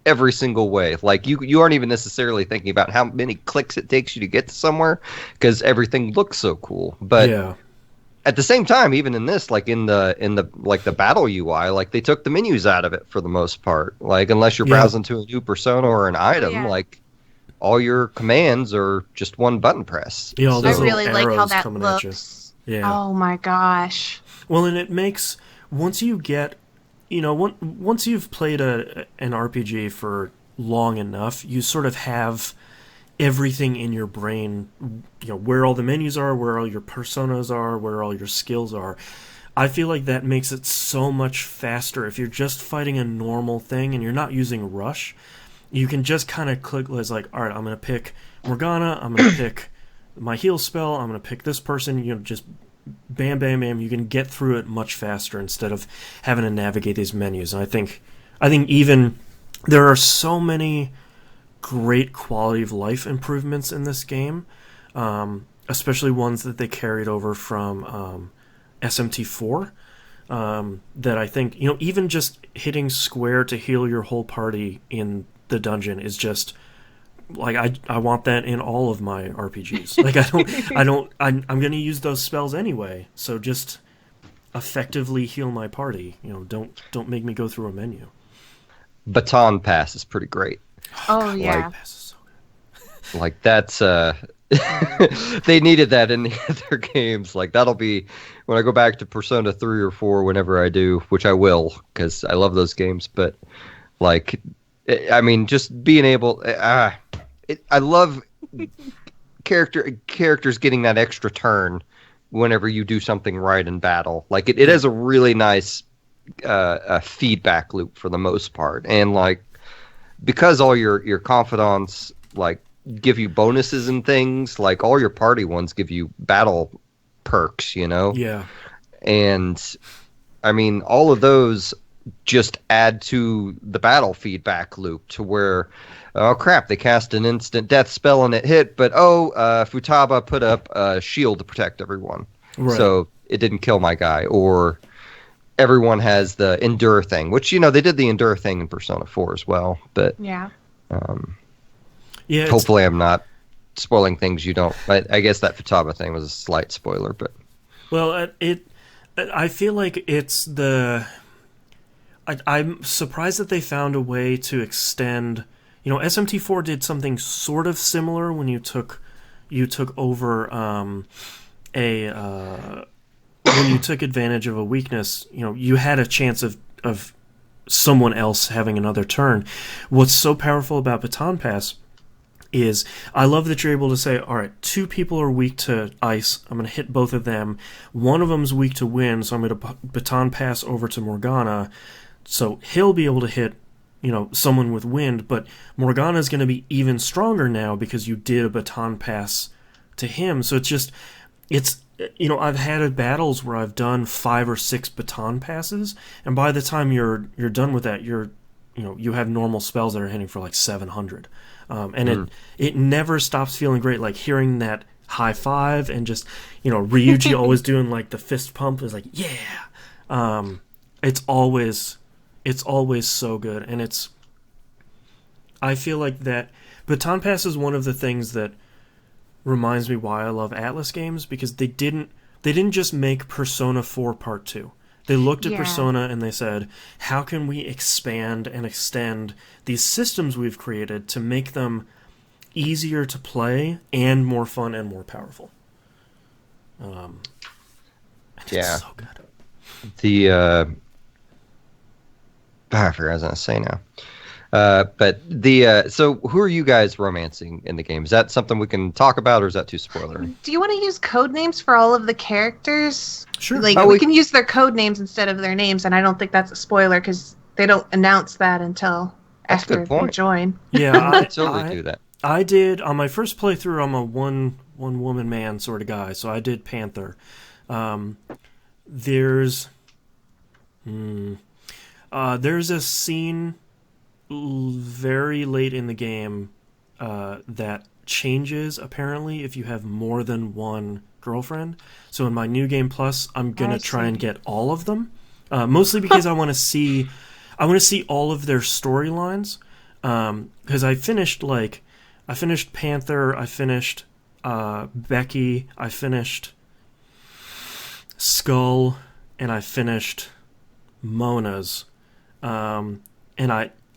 every single way. Like you aren't even necessarily thinking about how many clicks it takes you to get to somewhere because everything looks so cool. But at the same time, even in this, like in the like the battle UI, like they took the menus out of it for the most part. Like unless you're browsing to a new persona or an item, like all your commands are just one button press. Yeah, I really like how that looks. Yeah. Oh my gosh. Well, and it makes once you get, once you've played an RPG for long enough, you sort of have everything in your brain, where all the menus are, where all your personas are, where all your skills are. I feel like that makes it so much faster. If you're just fighting a normal thing and you're not using Rush, you can just kind of click, it's like, all right, I'm going to pick Morgana, I'm going to pick my heal spell, I'm going to pick this person, just bam, bam, bam. You can get through it much faster instead of having to navigate these menus. And I think even there are so many great quality of life improvements in this game. especially ones that they carried over from SMT4. That I think, even just hitting square to heal your whole party in the dungeon is just like I want that in all of my RPGs. Like I'm gonna use those spells anyway, so just effectively heal my party. Don't make me go through a menu. Baton Pass is pretty great. Oh yeah. Pass is so good. Like that's they needed that in the other games. Like that'll be when I go back to Persona 3 or 4 whenever I do, which I will because I love those games, but like I mean just being able I love characters getting that extra turn whenever you do something right in battle. Like it has a really nice feedback loop for the most part, and like because all your confidants like give you bonuses and things, like all your party ones give you battle perks, Yeah. And I mean all of those just add to the battle feedback loop to where, oh crap, they cast an instant death spell and it hit, but Futaba put up a shield to protect everyone. Right. So it didn't kill my guy. Or everyone has the endure thing, which, they did the endure thing in Persona 4 as well. But Yeah. Hopefully I'm not spoiling things you don't. I guess that Futaba thing was a slight spoiler, but. Well, I feel like it's the... I'm surprised that they found a way to extend. SMT4 did something sort of similar when you took over when you took advantage of a weakness. You had a chance of someone else having another turn. What's so powerful about Baton Pass is I love that you're able to say, all right, 2 people are weak to ice. I'm going to hit both of them. One of them's weak to wind, so I'm going to Baton Pass over to Morgana. So he'll be able to hit, someone with wind, but Morgana's going to be even stronger now because you did a Baton Pass to him. So I've had battles where I've done 5 or 6 Baton Passes, and by the time you're done with that, you have normal spells that are hitting for like 700. It never stops feeling great, like hearing that high five and just, Ryuji always doing like the fist pump is like, yeah. It's always so good, and I feel like that Baton Pass is one of the things that reminds me why I love Atlas games, because they didn't just make Persona 4 Part 2. They looked at Persona and they said, how can we expand and extend these systems we've created to make them easier to play and more fun and more powerful? It's so good. I forgot what I was going to say now. So who are you guys romancing in the game? Is that something we can talk about, or is that too spoilery? Do you want to use code names for all of the characters? Sure. Like we can use their code names instead of their names, and I don't think that's a spoiler because they don't announce that until after they join. Yeah, I totally do that. I did on my first playthrough. I'm a one woman man sort of guy, so I did Panther. There's a scene very late in the game that changes apparently if you have more than one girlfriend. So in my New Game Plus, I'm gonna try and get all of them, mostly because I want to see all of their storylines. Because I finished Panther, I finished Becky, I finished Skull, and I finished Mona's. And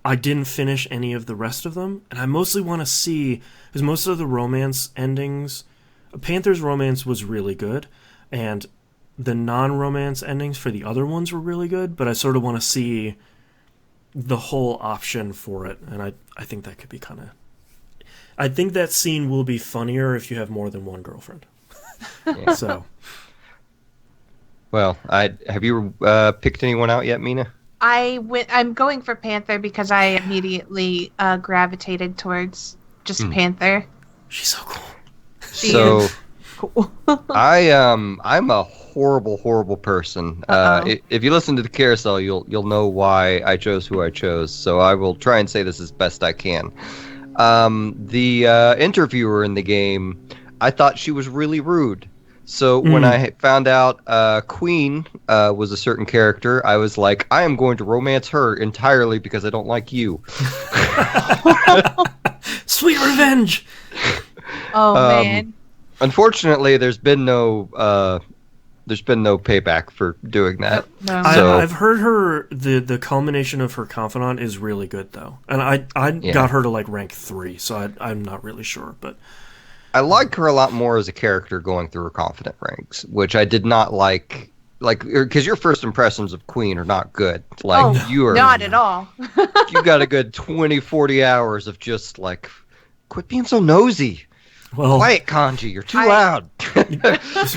I didn't finish any of the rest of them, and I mostly want to see, because most of the romance endings, Panther's romance was really good, and the non-romance endings for the other ones were really good, but I sort of want to see the whole option for it, and I think that could be kind of... I think that scene will be funnier if you have more than one girlfriend. Yeah. So... Well, have you picked anyone out yet, Mina? I'm going for Panther because I immediately gravitated towards just Panther. She's so cool. She is cool. I'm a horrible person. If you listen to the carousel, you'll know why I chose who I chose. So I will try and say this as best I can. The interviewer in the game, I thought she was really rude. So when Mm. I found out Queen was a certain character, I was like, I am going to romance her entirely because I don't like you. Sweet revenge. Oh Um, man. Unfortunately, there's been no payback for doing that. Nope, no. So I've heard her the culmination of her confidant is really good though, and I yeah. got her to like rank 3, so I'm not really sure, but I like her a lot more as a character going through her confident ranks, which I did not like. Like, because your first impressions of Queen are not good. Like, Oh, you are, not at all. you got a good 20, 40 hours of just like, quit being so nosy. well, Quiet, Kanji, you're too I- loud.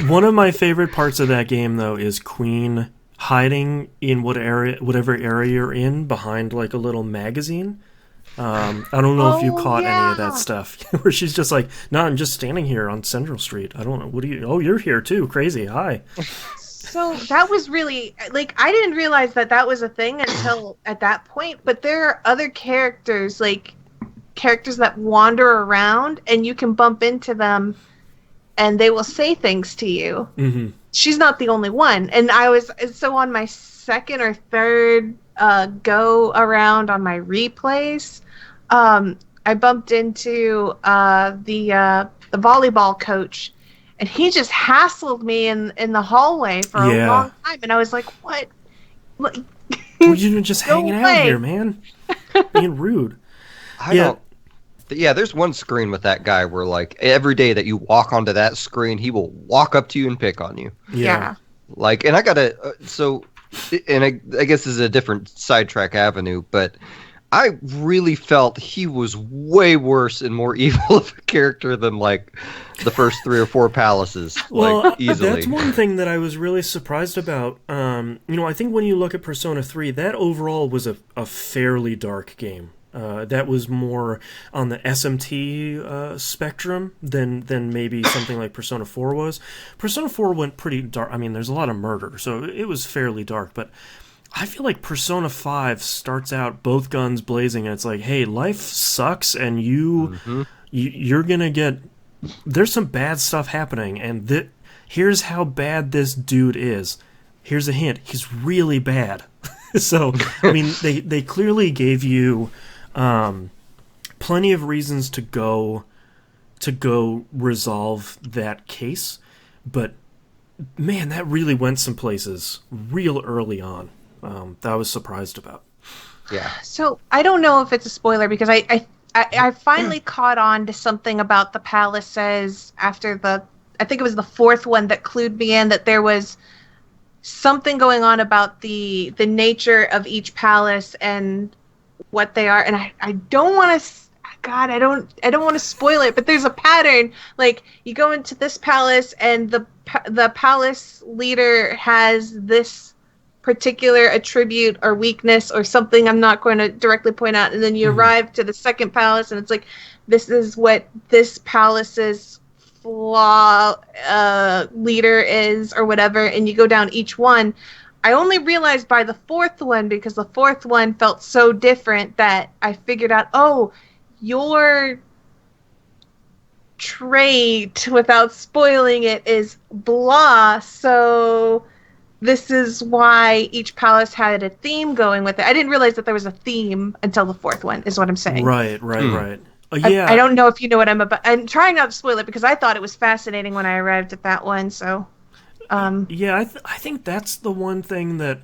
one of my favorite parts of that game though is Queen hiding in whatever area you're in behind like a little magazine. I don't know if you Oh, caught any of that yeah. stuff where she's just like, no, I'm just standing here on Central Street. I don't know. What do you? Oh, you're here too. Crazy. Hi. So that was really like I didn't realize that that was a thing until at that point. But there are other characters, like characters that wander around, and you can bump into them, and they will say things to you. Mm-hmm. She's not the only one. And I was so on my second or third go around on my replays, I bumped into the volleyball coach, and he just hassled me in the hallway for a Yeah. long time, and I was like, "What? What? Well, you're just No hanging out way. here, man. Being rude. I Yeah. don't. Yeah, there's one screen with that guy where, like, every day that you walk onto that screen, he will walk up to you and pick on you. Yeah. Like, and I gotta, and I guess this is a different sidetrack avenue, but I really felt he was way worse and more evil of a character than, like, the first 3 or 4 palaces, Well, like, easily. that's one thing that I was really surprised about. I think when you look at Persona 3, that overall was a fairly dark game. That was more on the SMT spectrum than maybe something like Persona 4 was. Persona 4 went pretty dark. I mean, there's a lot of murder, so it was fairly dark, but I feel like Persona 5 starts out both guns blazing, and it's like, hey, life sucks, and you're gonna get... There's some bad stuff happening, and here's how bad this dude is. Here's a hint. He's really bad. So, I mean, they clearly gave you plenty of reasons to go resolve that case, but man, that really went some places real early on. That I was surprised about. Yeah. So I don't know if it's a spoiler because I finally caught on to something about the palaces after I think it was the 4th one that clued me in that there was something going on about the nature of each palace and what they are, and I don't want to. God, I don't want to spoil it, but there's a pattern. Like you go into this palace, and the palace leader has this particular attribute or weakness or something. I'm not going to directly point out, and then you arrive to the second palace, and it's like this is what this palace's flaw leader is or whatever, and you go down each one. I only realized by the 4th one because the 4th one felt so different that I figured out, oh, your trait, without spoiling it, is blah, so this is why each palace had a theme going with it. I didn't realize that there was a theme until the 4th one, is what I'm saying. Right. Yeah. I don't know if you know what I'm about. I'm trying not to spoil it because I thought it was fascinating when I arrived at that one, so... Yeah, I think that's the one thing that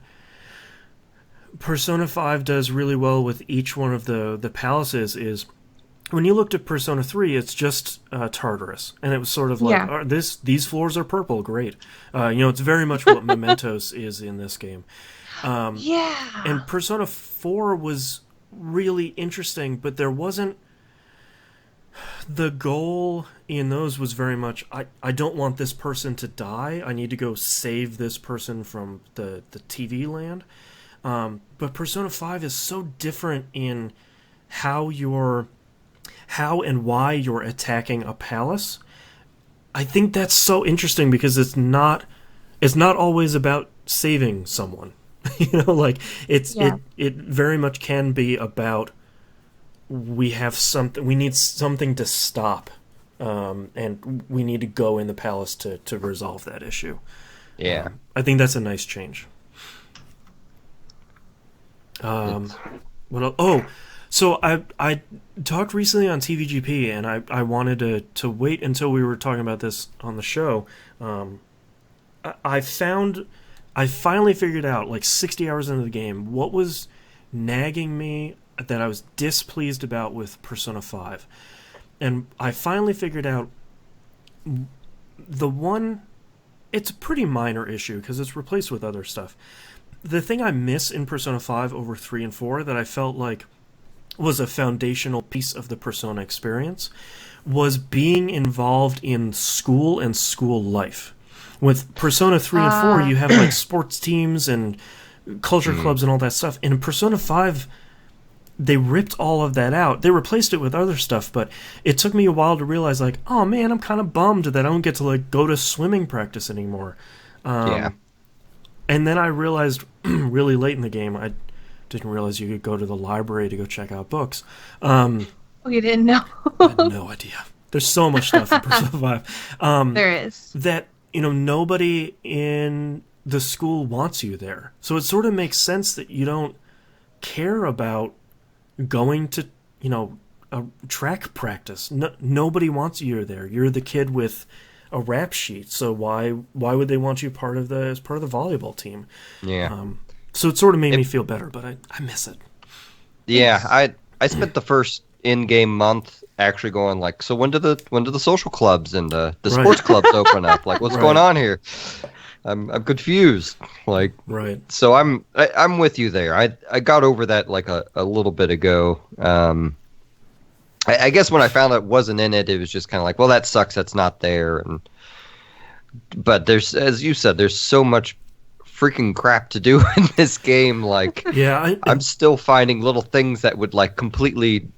Persona 5 does really well with each one of the palaces is when you looked at Persona 3, it's just Tartarus, and it was sort of like, Yeah. these floors are purple, great. It's very much what Mementos is in this game. Yeah. And Persona 4 was really interesting, but there wasn't... The goal in those was very much, I don't want this person to die. I need to go save this person from the TV land. But Persona 5 is so different in how and why you're attacking a palace. I think that's so interesting because it's not always about saving someone. Like it very much can be about we need something to stop and we need to go in the palace to resolve that issue. Yeah. I think that's a nice change. What else? Oh, so I talked recently on TVGP, and I wanted to wait until we were talking about this on the show. I finally figured out, like 60 hours into the game, what was nagging me that I was displeased about with Persona 5. And I finally figured out the one. It's a pretty minor issue because it's replaced with other stuff. The thing I miss in Persona 5 over 3 and 4 that I felt like was a foundational piece of the Persona experience was being involved in school and school life. With Persona 3 and 4, you have like sports teams and culture clubs and all that stuff. And in Persona 5, they ripped all of that out. They replaced it with other stuff, but it took me a while to realize, like, oh man, I'm kind of bummed that I don't get to like go to swimming practice anymore. Yeah. And then I realized really late in the game, I didn't realize you could go to the library to go check out books. Oh, you didn't know? I had no idea. There's so much stuff in Persona 5. There is. That, nobody in the school wants you there. So it sort of makes sense that you don't care about going to, a track practice. Nobody wants you there. You're the kid with a rap sheet. So why would they want you as part of the volleyball team? Yeah. So it sort of made me feel better, but I miss it. Yeah, I spent the first in-game month actually going like, so when do the social clubs and the sports clubs open up? Like, what's going on here? I'm confused. Like, right. So I'm with you there. I got over that like a little bit ago. I guess when I found out it wasn't in it, it was just kind of like, well, that sucks. That's not there. But there's, as you said, there's so much freaking crap to do in this game. Like, yeah, I'm still finding little things that would like completely,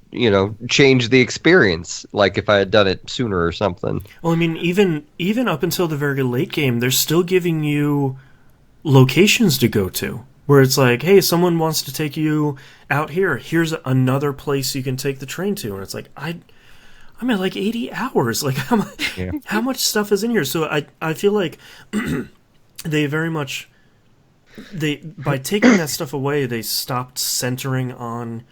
change the experience. Like if I had done it sooner or something. Well, I mean, even up until the very late game, they're still giving you locations to go to. Where it's like, hey, someone wants to take you out here. Here's another place you can take the train to. And it's like, I'm at like 80 hours. Like, how much stuff is in here? So I feel like they very much, by taking that stuff away, they stopped centering on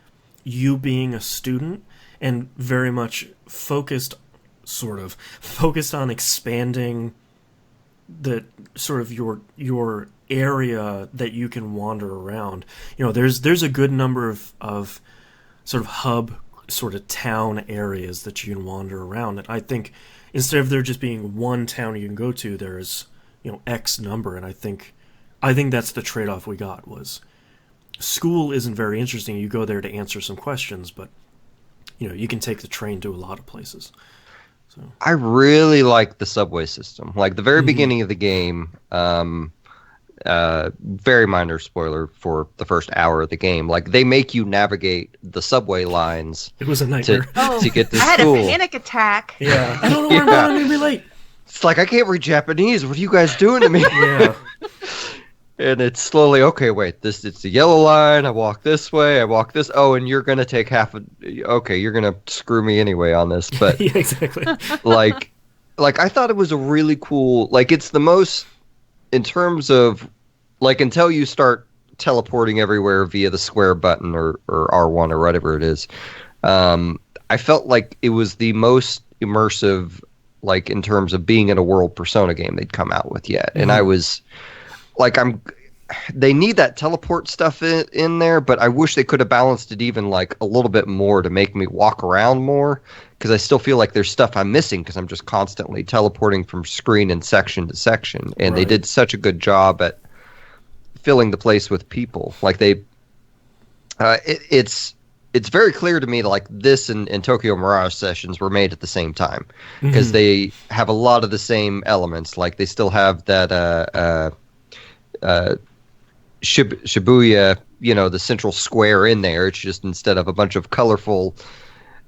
you being a student and very much focused on expanding the sort of your area that you can wander around. There's a good number of sort of hub sort of town areas that you can wander around, and I think instead of there just being one town you can go to, there's X number. And I think that's the trade-off we got. Was school isn't very interesting. You go there to answer some questions, but you can take the train to a lot of places. So I really like the subway system. Like the very beginning of the game, very minor spoiler for the first hour of the game. Like they make you navigate the subway lines. It was a nightmare to get to I had school. a panic attack. Yeah, I don't know where I'm going. I'm gonna be late. It's like I can't read Japanese. What are you guys doing to me? Yeah. And it's slowly, okay, wait, it's the yellow line, I walk this way, I walk this, and you're going to take you're going to screw me anyway on this, but yeah, exactly. like I thought it was a really cool, like it's the most, in terms of, like until you start teleporting everywhere via the square button or R1 or whatever it is, I felt like it was the most immersive, like in terms of being in a World Persona game they'd come out with yet, and I was... Like they need that teleport stuff in there, but I wish they could have balanced it even like a little bit more to make me walk around more, because I still feel like there's stuff I'm missing because I'm just constantly teleporting from screen and section to section, and they did such a good job at filling the place with people. Like it's very clear to me that like this and Tokyo Mirage Sessions were made at the same time, because they have a lot of the same elements. Like they still have that Shibuya, the central square in there. It's just instead of a bunch of colorful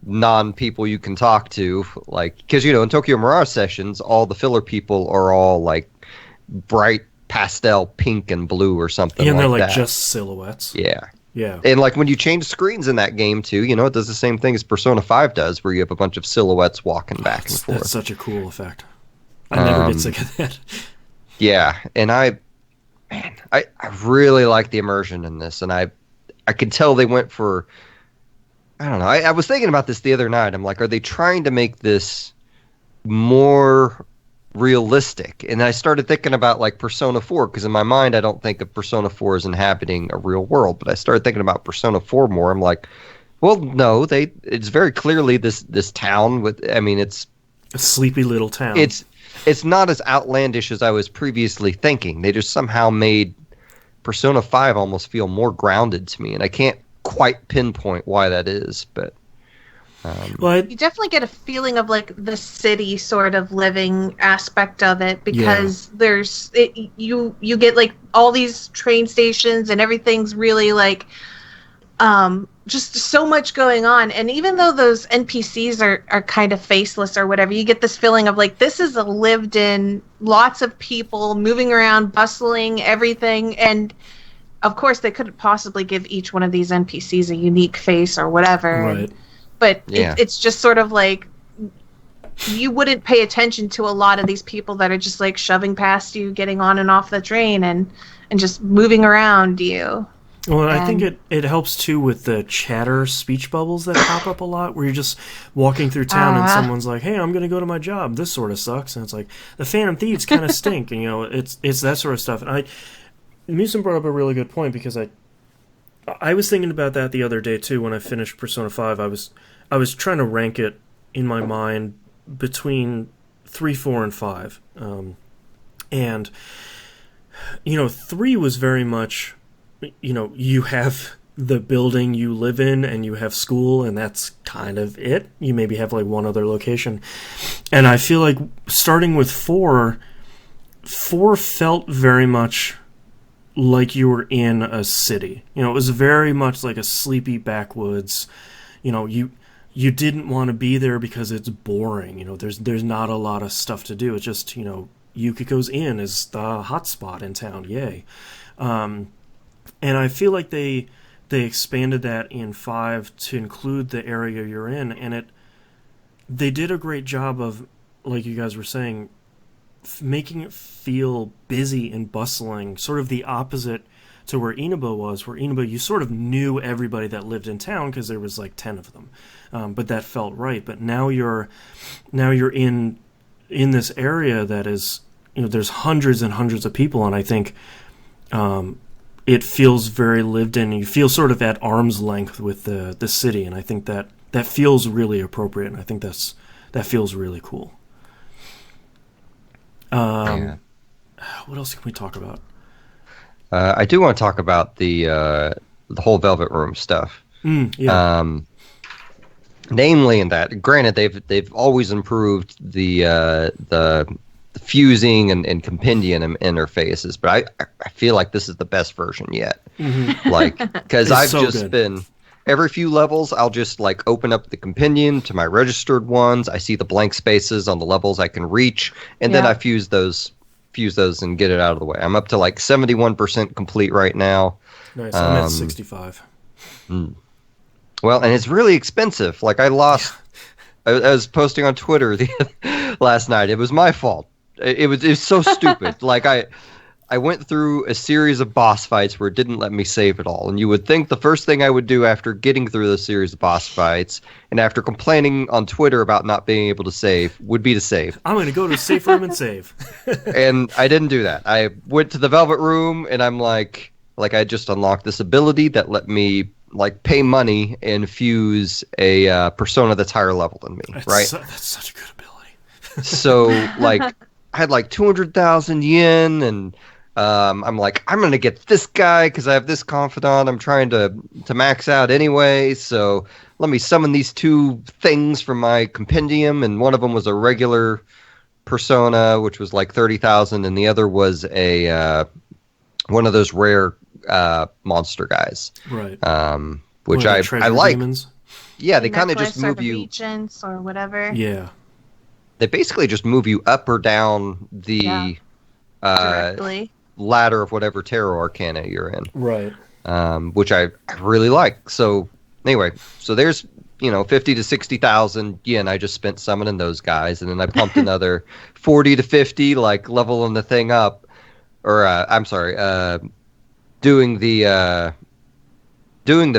non-people you can talk to, like, because in Tokyo Mirage Sessions, all the filler people are all like bright pastel pink and blue or something. Yeah, and they're like like that. just silhouettes. Yeah. Yeah. And like when you change screens in that game too, it does the same thing as Persona 5 does, where you have a bunch of silhouettes walking back and forth. That's such a cool effect. I never get sick of that. Yeah, and I really like the immersion in this, and I could tell they went for, I don't know. I was thinking about this the other night. I'm like, are they trying to make this more realistic? And I started thinking about like Persona 4, because in my mind I don't think of Persona 4 as inhabiting a real world, but I started thinking about Persona 4 more. I'm like, well, no, it's very clearly this town with, I mean, it's a sleepy little town. It's not as outlandish as I was previously thinking. They just somehow made Persona 5 almost feel more grounded to me, and I can't quite pinpoint why that is, but you definitely get a feeling of like the city sort of living aspect of it, because you get like all these train stations and everything's really like just so much going on. And even though those NPCs are kind of faceless or whatever, you get this feeling of like this is a lived in, lots of people moving around, bustling, everything. And of course they couldn't possibly give each one of these NPCs a unique face or whatever. Right. But it's just sort of like you wouldn't pay attention to a lot of these people that are just like shoving past you, getting on and off the train and just moving around you. Well, I think it helps too with the chatter speech bubbles that pop up a lot, where you're just walking through town and someone's like, "Hey, I'm going to go to my job. This sort of sucks." And it's like, the Phantom Thieves kind of stink. And, it's that sort of stuff. And Musin brought up a really good point, because I was thinking about that the other day too when I finished Persona 5. I was trying to rank it in my mind between 3, 4, and 5. And 3 was very much, you have the building you live in and you have school, and that's kind of it. You maybe have like one other location. And I feel like starting with 4 felt very much like you were in a city. It was very much like a sleepy backwoods. You didn't want to be there because it's boring. There's not a lot of stuff to do. It's just, Yukiko's Inn is the hot spot in town. Yay. And I feel like they expanded that in 5 to include the area you're in, and they did a great job of, like you guys were saying, making it feel busy and bustling, sort of the opposite to where Inaba was, where Inaba you sort of knew everybody that lived in town because there was like 10 of them, but that felt right. But now you're in this area that is, there's hundreds and hundreds of people, and I think it feels very lived in. You feel sort of at arm's length with the city, and I think that feels really appropriate, and I think that feels really cool. What else can we talk about? I do want to talk about the whole Velvet Room stuff. Namely, in that, granted, they've always improved the fusing and compendium interfaces, but I feel like this is the best version yet. Mm-hmm. Like, because I've so just been every few levels, I'll just like open up the compendium to my registered ones. I see the blank spaces on the levels I can reach, and then I fuse those and get it out of the way. I'm up to like 71% complete right now. Nice. I'm at 65. Well, and it's really expensive. Like I was posting on Twitter last night. It was my fault. It was so stupid. Like I went through a series of boss fights where it didn't let me save it all. And you would think the first thing I would do after getting through the series of boss fights and after complaining on Twitter about not being able to save would be to save. I'm going to go to a safe room and save. And I didn't do that. I went to the Velvet Room and I'm like I just unlocked this ability that let me like pay money and fuse a persona that's higher level than me, right? That's such a good ability. So like I had like 200,000 yen and I'm like, I'm going to get this guy because I have this confidant I'm trying to max out anyway. So let me summon these two things from my compendium. And one of them was a regular persona, which was like 30,000. And the other was a one of those rare monster guys. Right. Which I like. Demons? Yeah, they kind of just move you. Regents or whatever. Yeah. They basically just move you up or down the directly. Ladder of whatever tarot arcana you're in. Right. which I really like. So anyway, so there's 50 to 60,000 yen I just spent summoning those guys, and then I pumped another 40 to 50, like leveling the thing up, or I'm sorry, doing the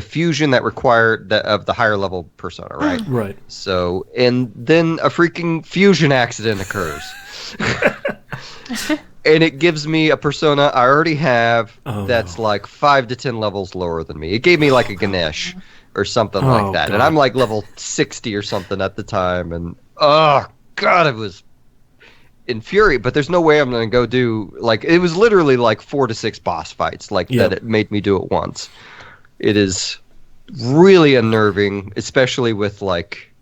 fusion that required of the higher level persona, right? Right. So, and then a freaking fusion accident occurs. And it gives me a persona I already have that's like 5 to 10 levels lower than me. It gave me like a Ganesh or something like that. God. And I'm like level 60 or something at the time. And oh, God, it was infuriating. But there's no way I'm going to go do, like, it was literally like 4 to 6 boss fights that it made me do it once. It is really unnerving, especially with like,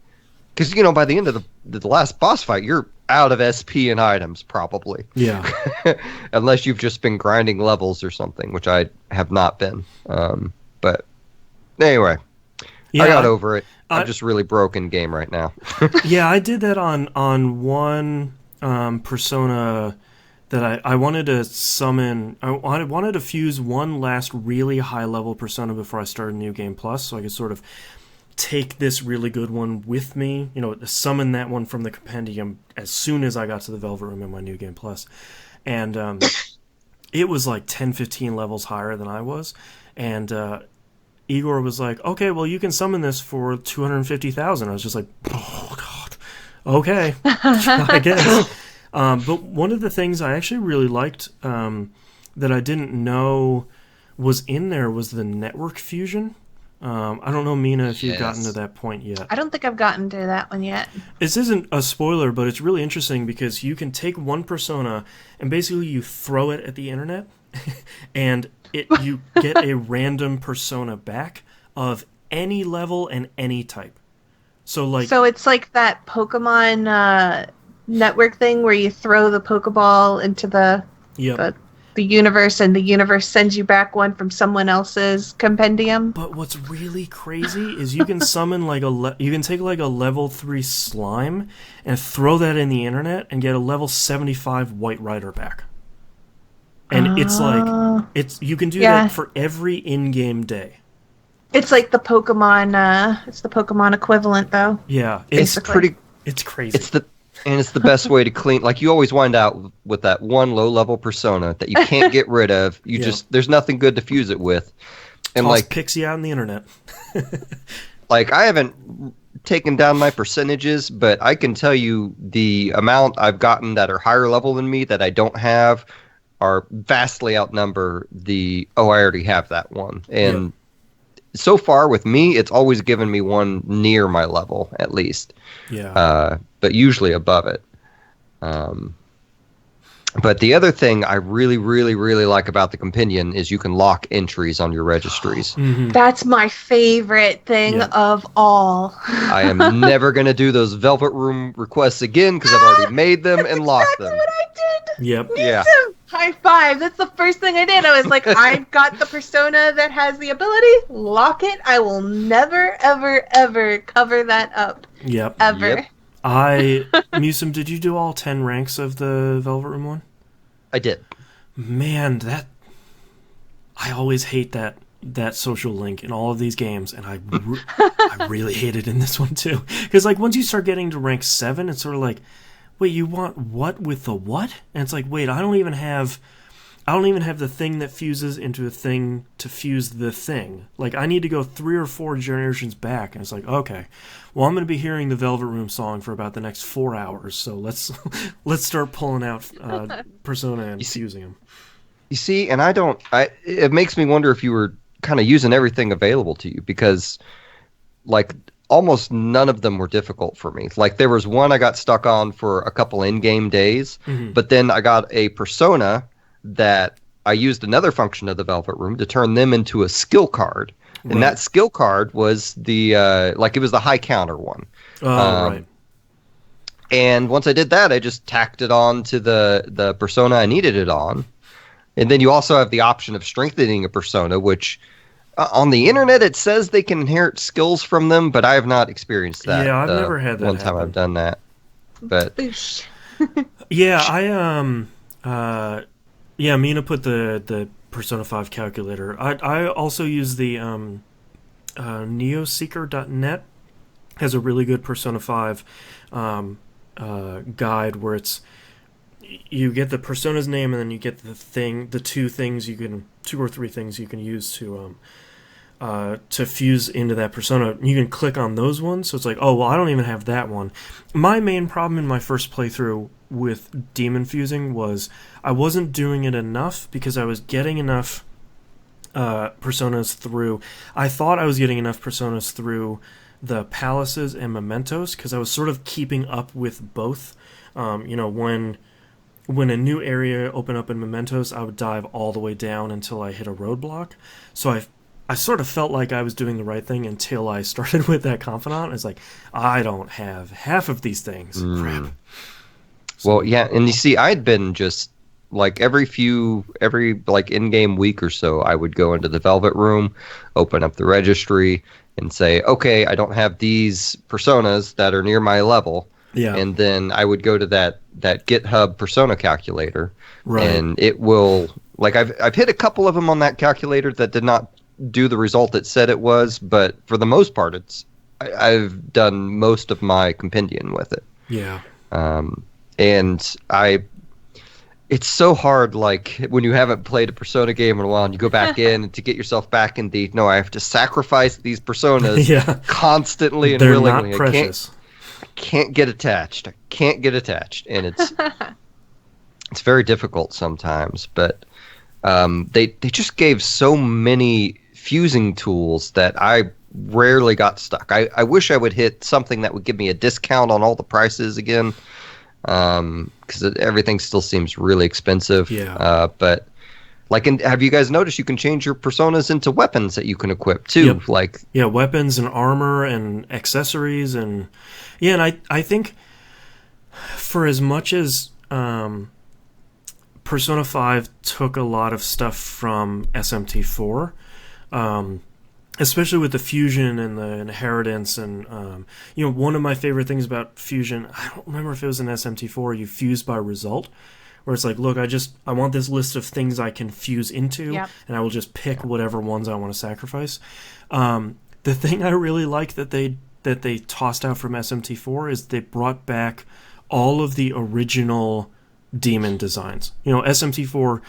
because by the end of the last boss fight, you're out of SP and items probably. Yeah. Unless you've just been grinding levels or something, which I have not been. But anyway, I got over it. I'm just really broken game right now. Yeah, I did that on one persona that I wanted to summon. I wanted to fuse one last really high level persona before I started New Game Plus, so I could sort of take this really good one with me, summon that one from the compendium as soon as I got to the Velvet Room in my New Game Plus. And it was like 10, 15 levels higher than I was. And Igor was like, okay, well, you can summon this for 250,000. I was just like, oh, God. Okay, I guess. But one of the things I actually really liked that I didn't know was in there was the network fusion. I don't know, Mina, if you've gotten to that point yet. I don't think I've gotten to that one yet. This isn't a spoiler, but it's really interesting because you can take one persona and basically you throw it at the internet and you get a random persona back of any level and any type. So it's like that Pokemon network thing where you throw the Pokeball into the universe, and the universe sends you back one from someone else's compendium. But what's really crazy is you can summon you can take like a level 3 slime and throw that in the internet and get a level 75 White Rider back. And you can do that for every in-game day. It's like the Pokemon. It's the Pokemon equivalent, though. Yeah, it's crazy. It's the best way to clean. Like, you always wind out with that one low-level persona that you can't get rid of. You there's nothing good to fuse it with. And toss Pixie out on the internet. Like, I haven't taken down my percentages, but I can tell you the amount I've gotten that are higher level than me that I don't have are vastly outnumber I already have that one. And so far with me, it's always given me one near my level, at least. Yeah. But usually above it. But the other thing I really, really, really like about the Compendium is you can lock entries on your registries. Mm-hmm. That's my favorite thing of all. I am never going to do those Velvet Room requests again because I've already made them and locked them. That's exactly what I did. Yep. Me too. High five. That's the first thing I did. I was like, I've got the persona that has the ability. Lock it. I will never, ever, ever cover that up. Yep. Ever. Yep. Musum, did you do all 10 ranks of the Velvet Room one? I did. Man, I always hate that social link in all of these games, and I really hate it in this one too. Because like once you start getting to rank 7, it's sort of like, wait, you want what with the what? And it's like, wait, I don't even have the thing that fuses into a thing to fuse the thing. Like, I need to go 3 or 4 generations back, and it's like, okay, well, I'm going to be hearing the Velvet Room song for about the next 4 hours, so let's start pulling out Persona and fusing them. You see, and it makes me wonder if you were kind of using everything available to you, because, like, almost none of them were difficult for me. Like, there was one I got stuck on for a couple in-game days, but then I got a Persona that I used another function of the Velvet Room to turn them into a skill card. Right. And that skill card was it was the high counter one. Oh, right. And once I did that, I just tacked it on to the persona I needed it on. And then you also have the option of strengthening a persona, which on the internet it says they can inherit skills from them, but I have not experienced that. Yeah, I've never had that one time I've done that. But Yeah, Mina put the Persona 5 calculator. I also use the neoseeker.net has a really good Persona 5 guide where it's you get the persona's name and then you get the two or three things you can use to fuse into that persona. You can click on those ones, so it's like, oh well, I don't even have that one. My main problem in my first playthrough with demon fusing was I wasn't doing it enough because I was getting enough personas through. I thought I was getting enough personas through the palaces and mementos because I was sort of keeping up with both. When a new area opened up in mementos, I would dive all the way down until I hit a roadblock. So I sort of felt like I was doing the right thing until I started with that confidant. It's like, I don't have half of these things. Crap. So, well, yeah, and you see, I'd been just like every in-game week or so, I would go into the Velvet Room, open up the registry, and say, okay, I don't have these personas that are near my level. Yeah. And then I would go to that GitHub persona calculator, right. And it will, like, I've hit a couple of them on that calculator that did not do the result it said it was, but for the most part, I've done most of my compendium with it. Yeah. And it's so hard, like, when you haven't played a Persona game in a while and you go back in to get yourself back in I have to sacrifice these personas constantly and They're willingly. Not precious. I can't get attached. And it's it's very difficult sometimes, but they just gave so many fusing tools that I rarely got stuck. I wish I would hit something that would give me a discount on all the prices again, because everything still seems really expensive. Yeah. But have you guys noticed you can change your personas into weapons that you can equip too? Yep. Weapons and armor and accessories and I think for as much as Persona 5 took a lot of stuff from SMT4, especially with the fusion and the inheritance and one of my favorite things about fusion, I don't remember if it was in SMT4, you fuse by result, where it's like, look, I want this list of things I can fuse into, and I will just pick whatever ones I want to sacrifice. The thing I really like that they tossed out from SMT4 is they brought back all of the original demon designs. SMT4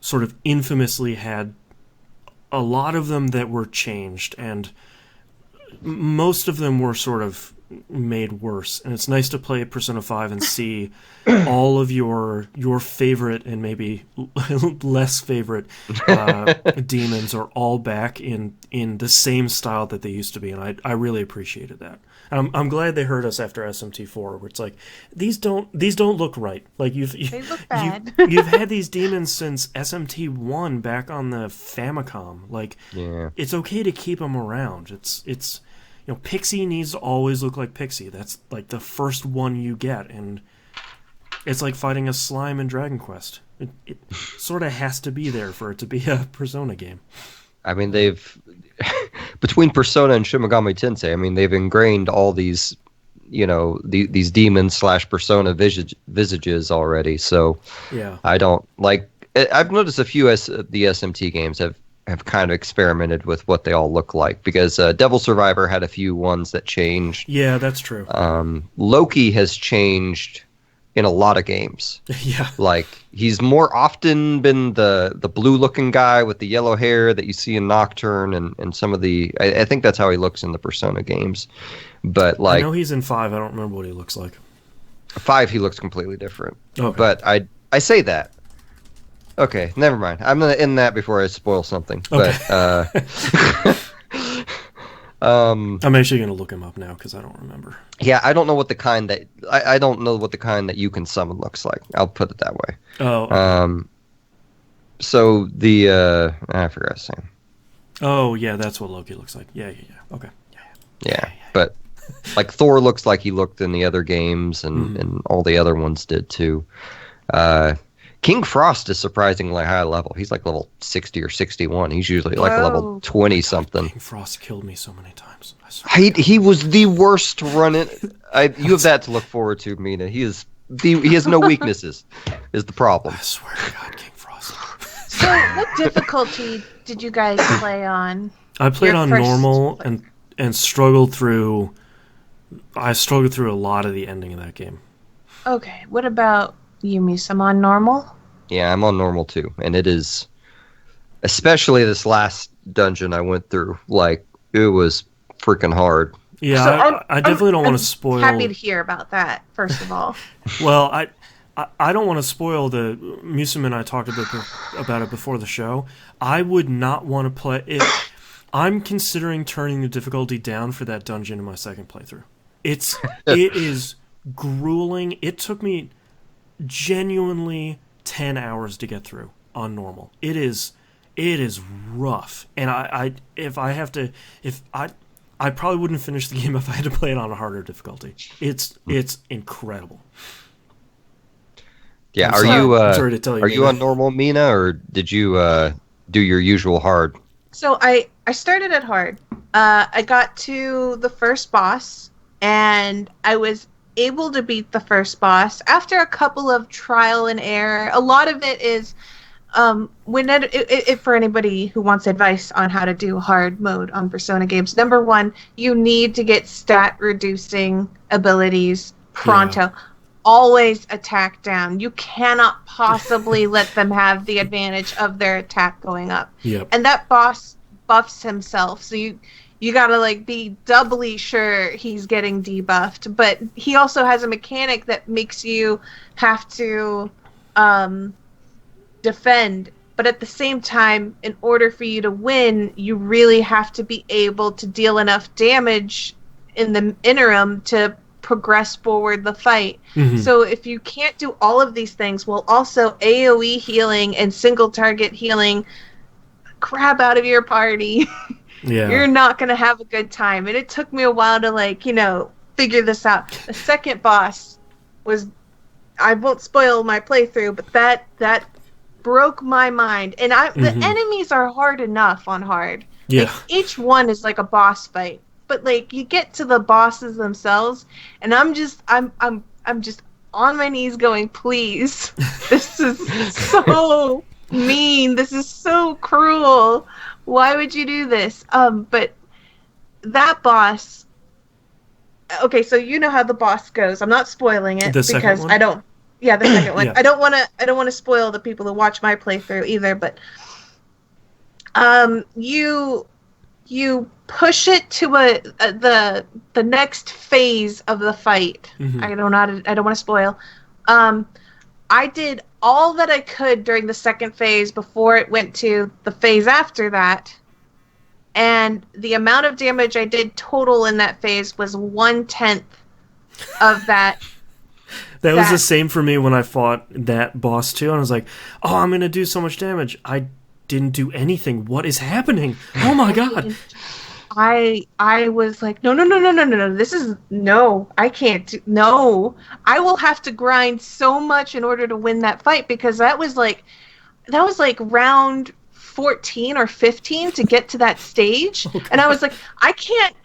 sort of infamously had a lot of them that were changed, and most of them were sort of made worse. And it's nice to play Persona 5 and see all of your favorite and maybe less favorite demons are all back in the same style that they used to be, and I really appreciated that. I'm glad they heard us after SMT4, where it's like, these don't look right. Like they look bad. You've had these demons since SMT1 back on the Famicom. Like, it's okay to keep them around. It's Pixie needs to always look like Pixie. That's like the first one you get, and it's like fighting a slime in Dragon Quest. It sort of has to be there for it to be a Persona game. I mean, they've between Persona and Shin Megami Tensei, I mean, they've ingrained all these, these demons / Persona visages already. So I don't like. I've noticed a few the SMT games have kind of experimented with what they all look like, because Devil Survivor had a few ones that changed. Yeah, that's true. Loki has changed in a lot of games. Yeah. Like, he's more often been the blue-looking guy with the yellow hair that you see in Nocturne and some of the... I think that's how he looks in the Persona games. But, like... I know he's in 5. I don't remember what he looks like. 5, he looks completely different. Okay. But I say that. Okay, never mind. I'm going to end that before I spoil something. Okay. But, I'm actually going to look him up now because I don't remember. Yeah, I don't know what the kind that I don't know what the kind that you can summon looks like. I'll put it that way. Oh. Okay. So the I forgot his name. Oh yeah, that's what Loki looks like. Yeah. Okay. Yeah. But like Thor looks like he looked in the other games, and all the other ones did too. King Frost is surprisingly high level. He's like level 60 or 61. He's usually like a level 20 something. King Frost killed me so many times. I swear. He was the worst run-in. You have that to look forward to, Mina. He has no weaknesses. Is the problem. I swear to God, King Frost. So, what difficulty did you guys play on? I played Your on first normal play- and struggled through. I struggled through a lot of the ending of that game. Okay, what about you, Misam, on normal? Yeah, I'm on normal too, and it is especially this last dungeon I went through. Like it was freaking hard. Yeah, So I definitely don't want to I'm spoil. happy to hear about that. First of all, Well, I don't want to spoil the. Musum and I talked about it before the show. I would not want to play it. I'm considering turning the difficulty down for that dungeon in my second playthrough. It is grueling. It took me genuinely 10 hours to get through on normal. It is rough. And I probably wouldn't finish the game if I had to play it on a harder difficulty. It's incredible. Yeah, I'm sorry to tell you. are you on normal, Mina, or did you do your usual hard? so I started at hard. I got to the first boss, and I was able to beat the first boss after a couple of trial and error. A lot of it is for anybody who wants advice on how to do hard mode on Persona games. Number one, you need to get stat reducing abilities pronto. Yeah. Always attack down. You cannot possibly let them have the advantage of their attack going up. Yep. And that boss buffs himself, so you gotta like be doubly sure he's getting debuffed. But he also has a mechanic that makes you have to defend. But at the same time, in order for you to win, you really have to be able to deal enough damage in the interim to progress forward the fight. Mhm. So if you can't do all of these things while also AoE healing and single target healing crap out of your party, Yeah. you're not going to have a good time. And it took me a while to figure this out. The second boss was, I won't spoil my playthrough, but that broke my mind. And the enemies are hard enough on hard. Yeah. Like, each one is like a boss fight. But like you get to the bosses themselves, and I'm just on my knees going, please, this is so mean. This is so cruel. Why would you do this? But that boss. Okay, so you know how the boss goes. I'm not spoiling it The second because one? I don't. Yeah, the second one. Yeah. I don't want to spoil the people who watch my playthrough either. But you push it to the next phase of the fight. Mhm. I don't want to spoil. I did all that I could during the second phase before it went to the phase after that, and the amount of damage I did total in that phase was 1/10 of that. That was the same for me when I fought that boss too, and I was like, "Oh, I'm gonna do so much damage." I didn't do anything. What is happening? Oh my god! I was like, no. This is no. I can't do no. I will have to grind so much in order to win that fight because that was like round 14 or 15 to get to that stage, and I was like, I can't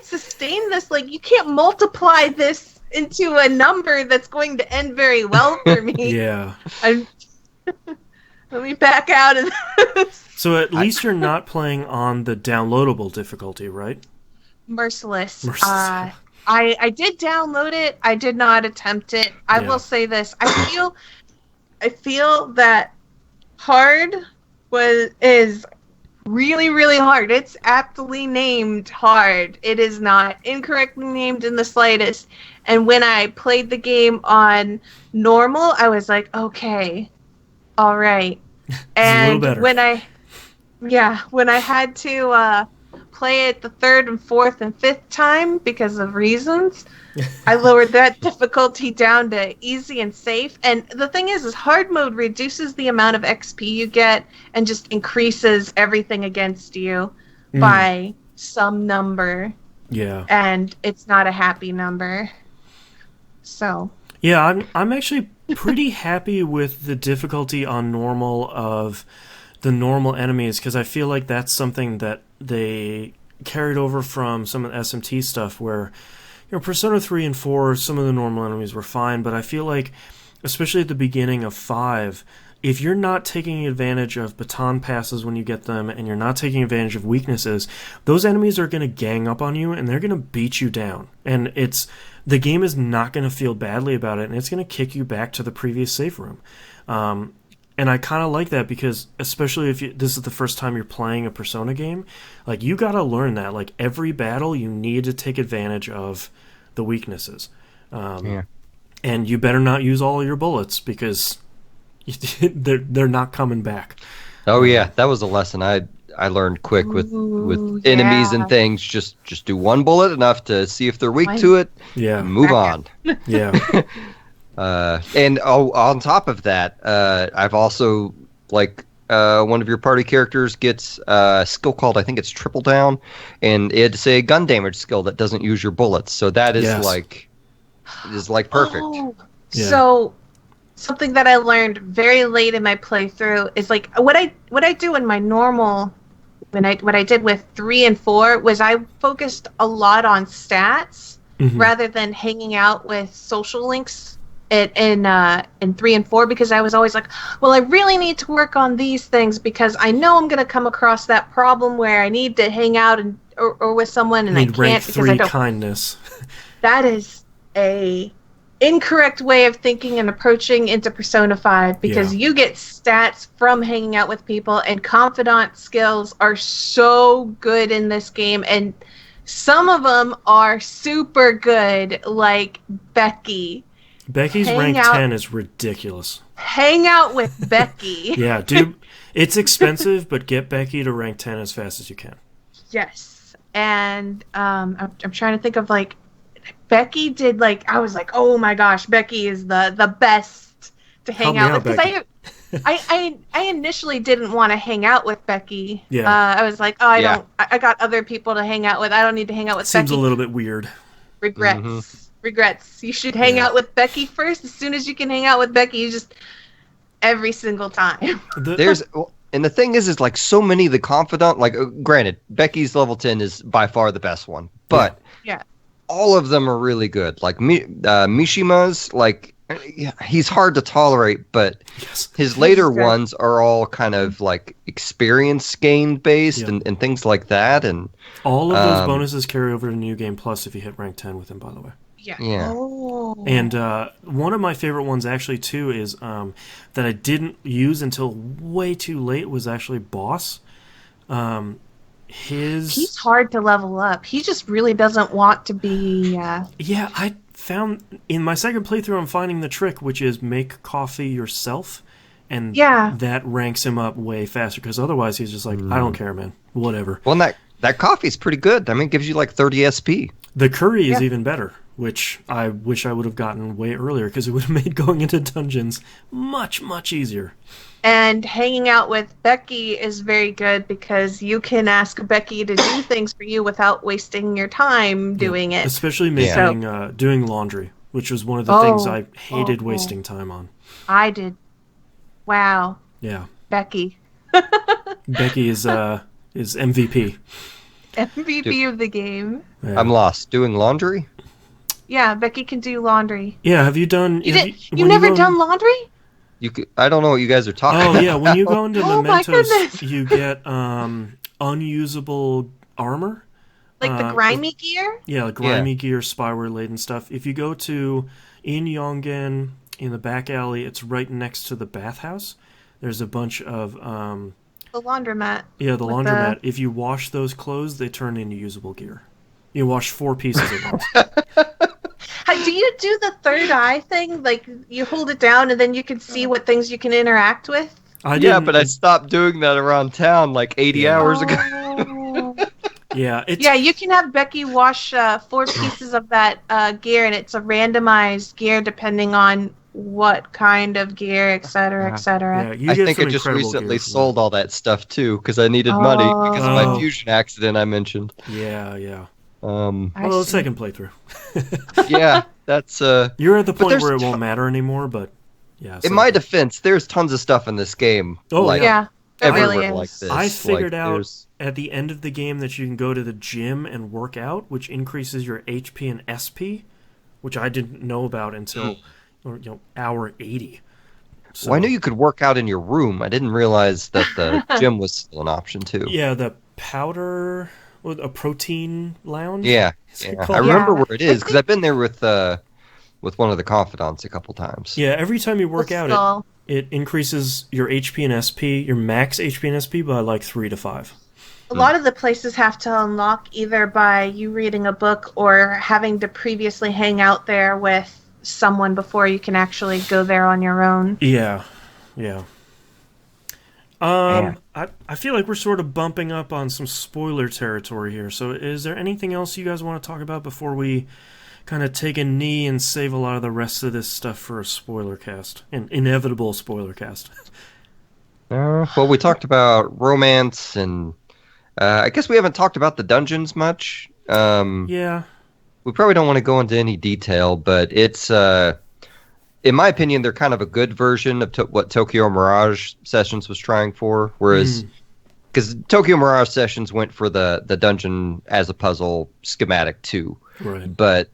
sustain this. Like, you can't multiply this into a number that's going to end very well for me. Yeah. Let me back out of this. So at least you're not playing on the downloadable difficulty, right? Merciless. I did download it. I did not attempt it. I will say this. I feel that hard is really, really hard. It's aptly named hard. It is not incorrectly named in the slightest. And when I played the game on normal, I was like, okay, all right. And when I had to play it the third and fourth and fifth time because of reasons, I lowered that difficulty down to easy and safe. And the thing is hard mode reduces the amount of XP you get and just increases everything against you by some number. Yeah. And it's not a happy number. So. Yeah, I'm actually pretty happy with the difficulty on normal of the normal enemies because I feel like that's something that they carried over from some of the SMT stuff where, Persona 3 and 4, some of the normal enemies were fine, but I feel like, especially at the beginning of 5, if you're not taking advantage of baton passes when you get them, and you're not taking advantage of weaknesses, those enemies are going to gang up on you, and they're going to beat you down. And the game is not going to feel badly about it, and it's going to kick you back to the previous save room. And I kind of like that because, especially if this is the first time you're playing a Persona game, like, you got to learn that. Like, every battle, you need to take advantage of the weaknesses. And you better not use all your bullets because they're not coming back. Oh yeah, that was a lesson I learned quick with enemies and things. Just do one bullet, enough to see if they're weak to it. Yeah, and move on. Yeah. And on top of that, I've also, like, one of your party characters gets a skill called, I think it's Triple Down, and it's a gun damage skill that doesn't use your bullets. So that is perfect. Oh, yeah. So something that I learned very late in my playthrough is, like, what I do in my normal, what I did with 3 and 4 was I focused a lot on stats rather than hanging out with social links in 3 and 4, because I was always like, well, I really need to work on these things because I know I'm going to come across that problem where I need to hang out or with someone and I can't rank because I don't. Kindness. That is a incorrect way of thinking and approaching into Persona 5, because you get stats from hanging out with people, and confidant skills are so good in this game, and some of them are super good, like Becky. Becky's rank 10 is ridiculous. Hang out with Becky. Yeah, dude, it's expensive, but get Becky to rank 10 as fast as you can. Yes, and I'm trying to think of, like, Becky did, like, I was like, oh my gosh, Becky is the best to hang out with, because I initially didn't want to hang out with Becky. Yeah, I was like, oh, I got other people to hang out with. I don't need to hang out with Becky. Seems a little bit weird. Regrets. You should hang out with Becky first. As soon as you can hang out with Becky, you just every single time. And the thing is like, so many of the confidant, like, granted, Becky's level 10 is by far the best one, but all of them are really good. Like Mishima's, like, he's hard to tolerate, but his later ones are all kind of like experience gain based and things like that. And all of those bonuses carry over to New Game Plus if you hit rank 10 with him, by the way. Yeah. Oh. And one of my favorite ones actually too is that I didn't use until way too late was actually Boss. He's hard to level up. He just really doesn't want to be. Yeah, I found in my second playthrough I'm finding the trick, which is make coffee yourself, and that ranks him up way faster, because otherwise he's just like, I don't care, man, whatever. Well, that coffee's pretty good. I mean, it gives you like 30 SP. The curry is even better, which I wish I would have gotten way earlier, because it would have made going into dungeons much, much easier. And hanging out with Becky is very good, because you can ask Becky to do things for you without wasting your time doing it. Especially doing laundry, which was one of the things I hated wasting time on. I did. Wow. Yeah. Becky. Becky is MVP. MVP of the game. Yeah. I'm lost. Doing laundry? Yeah, Becky can do laundry. Yeah, have you done... You've never done laundry? I don't know what you guys are talking about. Oh, yeah, when you go into Mementos, you get unusable armor. Like the grimy gear? Yeah, like grimy gear, spyware-laden stuff. If you go to In Yongen, in the back alley, it's right next to the bathhouse. There's a bunch of... the laundromat. Yeah, the laundromat. If you wash those clothes, they turn into usable gear. You wash 4 pieces at once. Do you do the third eye thing? Like, you hold it down and then you can see what things you can interact with? Yeah, but I stopped doing that around town like 80 hours ago. Yeah, you can have Becky wash 4 pieces of that gear, and it's a randomized gear depending on what kind of gear, etc., etc. Yeah, I think I just recently sold all that stuff too, because I needed money because of my fusion accident I mentioned. Yeah. Well, second playthrough. Yeah, that's you're at the point where it won't matter anymore, but yeah. In my defense, there's tons of stuff in this game. Oh, like, yeah. Everywhere really like this. I figured out at the end of the game that you can go to the gym and work out, which increases your HP and SP, which I didn't know about until hour 80. So, Well, I knew you could work out in your room. I didn't realize that the gym was still an option too. yeah, the powder, a protein lounge. Yeah, Is it yeah. I called? remember Yeah. where it I is because think I've been there with one of the confidants a couple times. Yeah, every time you well, work out, still, it increases your HP and SP, your max HP and SP by like 3 to 5. a lot of the places have to unlock either by you reading a book or having to previously hang out there with someone before you can actually go there on your own. Yeah, yeah. Man. I feel like we're sort of bumping up on some spoiler territory here. So, is there anything else you guys want to talk about before we kind of take a knee and save a lot of the rest of this stuff for a spoiler cast, an inevitable spoiler cast? Well, we talked about romance, and I guess we haven't talked about the dungeons much. Yeah, We probably don't want to go into any detail, but it's, in my opinion, they're kind of a good version of what Tokyo Mirage Sessions was trying for. Whereas, because Tokyo Mirage Sessions went for the dungeon as a puzzle schematic too, right. but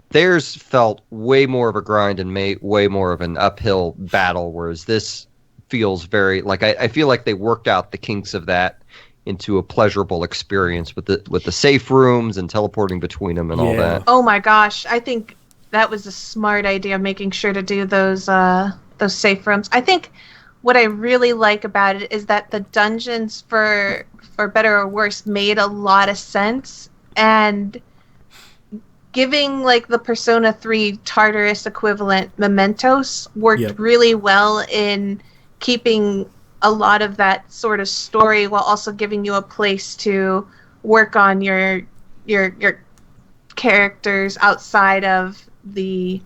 theirs felt way more of a grind and way more of an uphill battle, whereas this feels very like I feel like they worked out the kinks of that into a pleasurable experience with the safe rooms and teleporting between them and all Yeah. that. Oh my gosh, I think that was a smart idea, making sure to do those safe rooms. I think what I really like about it is that the dungeons, for better or worse, made a lot of sense, and giving like the Persona 3 Tartarus equivalent Mementos worked Yep. really well in keeping a lot of that sort of story while also giving you a place to work on your characters outside of the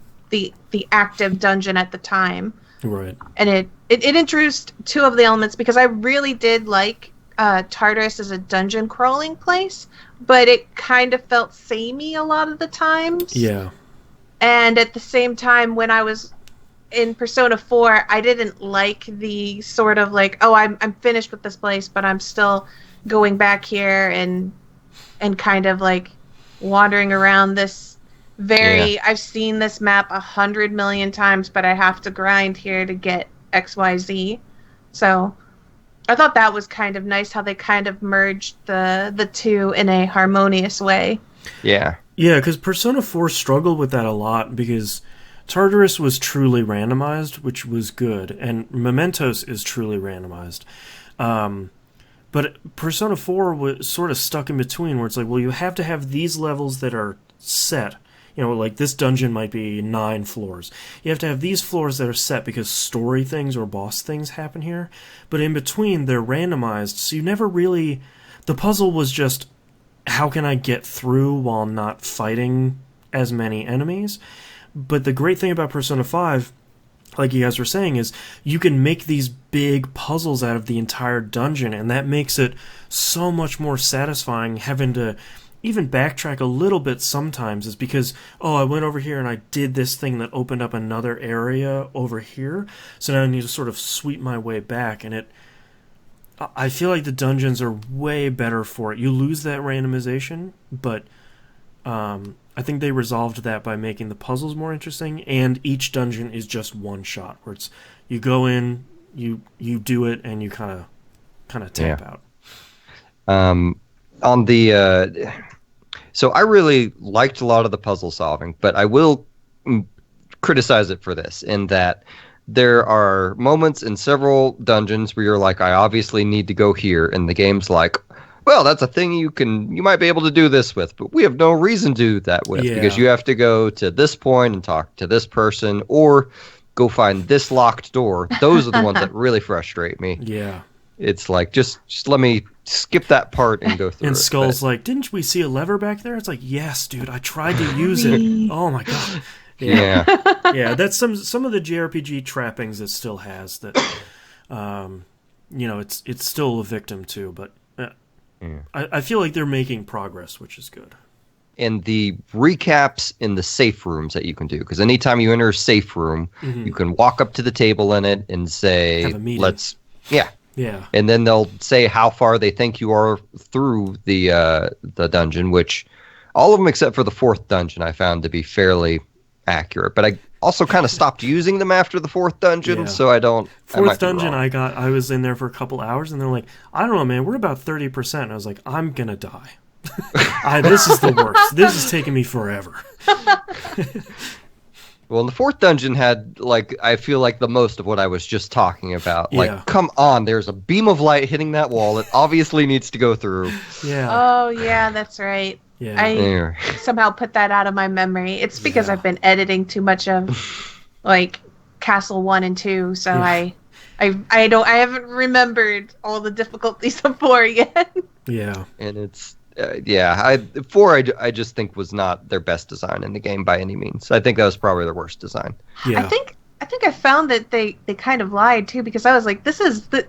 active dungeon at the time. Right. And it introduced two of the elements, because I really did like Tartarus as a dungeon crawling place, but it kind of felt samey a lot of the times. Yeah. And at the same time, when I was in Persona 4, I didn't like the sort of like, oh, I'm finished with this place, but I'm still going back here and kind of like wandering around this I've seen this map 100 million times, but I have to grind here to get XYZ. So I thought that was kind of nice how they kind of merged the two in a harmonious way. Yeah. Yeah, because Persona 4 struggled with that a lot because Tartarus was truly randomized, which was good, and Mementos is truly randomized. But Persona 4 was sort of stuck in between, where it's like, well, you have to have these levels that are set. You know, like this dungeon might be 9 floors. You have to have these floors that are set because story things or boss things happen here. But in between, they're randomized, so you never really... The puzzle was just, how can I get through while not fighting as many enemies? But the great thing about Persona 5, like you guys were saying, is you can make these big puzzles out of the entire dungeon, and that makes it so much more satisfying. Having to even backtrack a little bit sometimes is because, oh, I went over here and I did this thing that opened up another area over here, so now I need to sort of sweep my way back, and I feel like the dungeons are way better for it. You lose that randomization, but I think they resolved that by making the puzzles more interesting, and each dungeon is just one shot, where it's you go in, you do it, and you kind of tap out. On the so I really liked a lot of the puzzle solving, but I will criticize it for this, in that there are moments in several dungeons where you're like, I obviously need to go here, and the game's like, well, that's a thing you might be able to do this with, but we have no reason to do that with, because you have to go to this point and talk to this person, or go find this locked door. Those are the ones that really frustrate me. Yeah. It's like, just let me skip that part and go through And it. Skull's like, didn't we see a lever back there? It's like, yes, dude, I tried to use it. Oh my god. Yeah. Yeah, that's some of the JRPG trappings it still has that, it's still a victim to, but I feel like they're making progress, which is good. And the recaps in the safe rooms that you can do, because anytime you enter a safe room, you can walk up to the table in it and say, have a meeting. Yeah. And then they'll say how far they think you are through the dungeon, which all of them except for the fourth dungeon I found to be fairly accurate. But I also kind of stopped using them after the fourth dungeon, Yeah. so I don't. Fourth dungeon, I was in there for a couple hours, and they're like, I don't know, man, we're about 30%. And I was like, I'm gonna die. This is the worst. This is taking me forever. Well, the fourth dungeon had, like, I feel like the most of what I was just talking about. Yeah. Like, come on, there's a beam of light hitting that wall. It obviously needs to go through. Yeah. Oh, yeah, that's right. Yeah. I somehow put that out of my memory. It's because I've been editing too much of, like, Castle 1 and 2, so I haven't remembered all the difficulties of 4 yet. Yeah. And it's, 4 I just think was not their best design in the game by any means. I think that was probably their worst design. Yeah. I think I found that they kind of lied too, because I was like,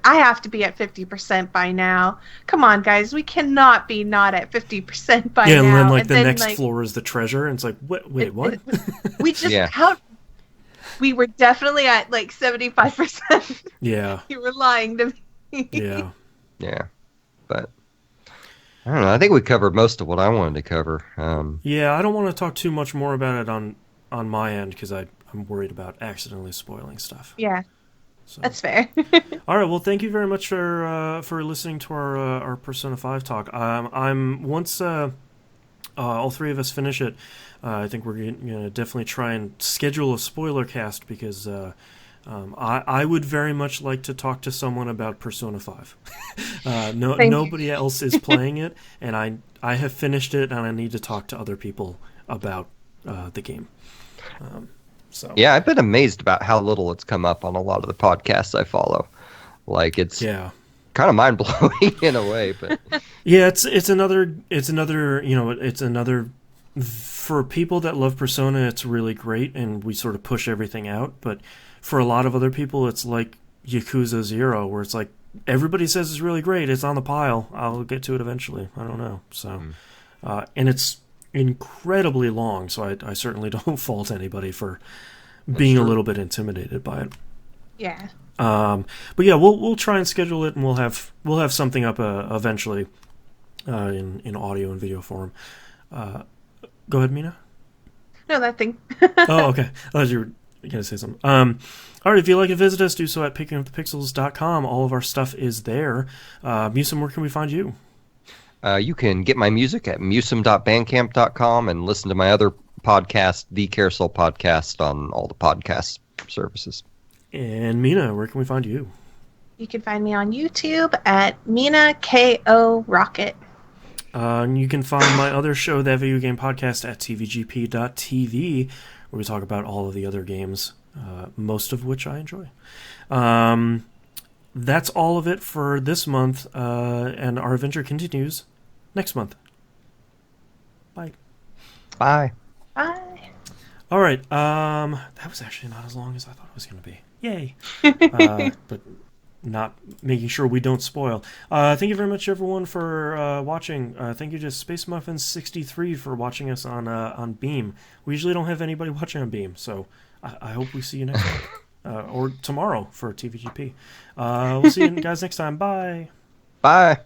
I have to be at 50% by now. Come on, guys, we cannot be not at 50% by now. Yeah, and then like the next floor is the treasure, and it's like, wait, what? We just we were definitely at like 75%. Yeah. You were lying to me. Yeah. Yeah, but I don't know. I think we covered most of what I wanted to cover. Yeah, I don't want to talk too much more about it on my end because I'm worried about accidentally spoiling stuff. Yeah, so. That's fair. All right. Well, thank you very much for listening to our Persona 5 talk. I'm once all three of us finish it. I think we're gonna definitely try and schedule a spoiler cast because I would very much like to talk to someone about Persona 5. Nobody else is playing it, and I have finished it, and I need to talk to other people about the game. So yeah, I've been amazed about how little it's come up on a lot of the podcasts I follow. Like it's kind of mind blowing in a way, but yeah, it's another for people that love Persona, it's really great, and we sort of push everything out. But for a lot of other people, it's like Yakuza 0, where it's like everybody says it's really great. It's on the pile. I'll get to it eventually. I don't know. So, and it's incredibly long, so I certainly don't fault anybody for being a little bit intimidated by it. Yeah. But yeah, we'll try and schedule it, and we'll have something up eventually in audio and video form. Go ahead, Mina. No, that thing. Oh, okay. I thought you were going to say something. All right, if you'd like to visit us, do so at pickingupthepixels.com. All of our stuff is there. Musum, where can we find you? You can get my music at musum.bandcamp.com and listen to my other podcast, The Carousel Podcast, on all the podcast services. And Mina, where can we find you? You can find me on YouTube at Mina K.O. Rocket. And you can find my other show, That Video Game Podcast, at tvgp.tv, where we talk about all of the other games, most of which I enjoy. That's all of it for this month, and our adventure continues next month. Bye. Bye. Bye. All right. That was actually not as long as I thought it was going to be. Yay. But not making sure we don't spoil. Thank you very much, everyone, for watching. Thank you to Space Muffins 63 for watching us on Beam. We usually don't have anybody watching on Beam, so I hope we see you next week. Or tomorrow for TVGP. We'll see you guys next time. Bye. Bye.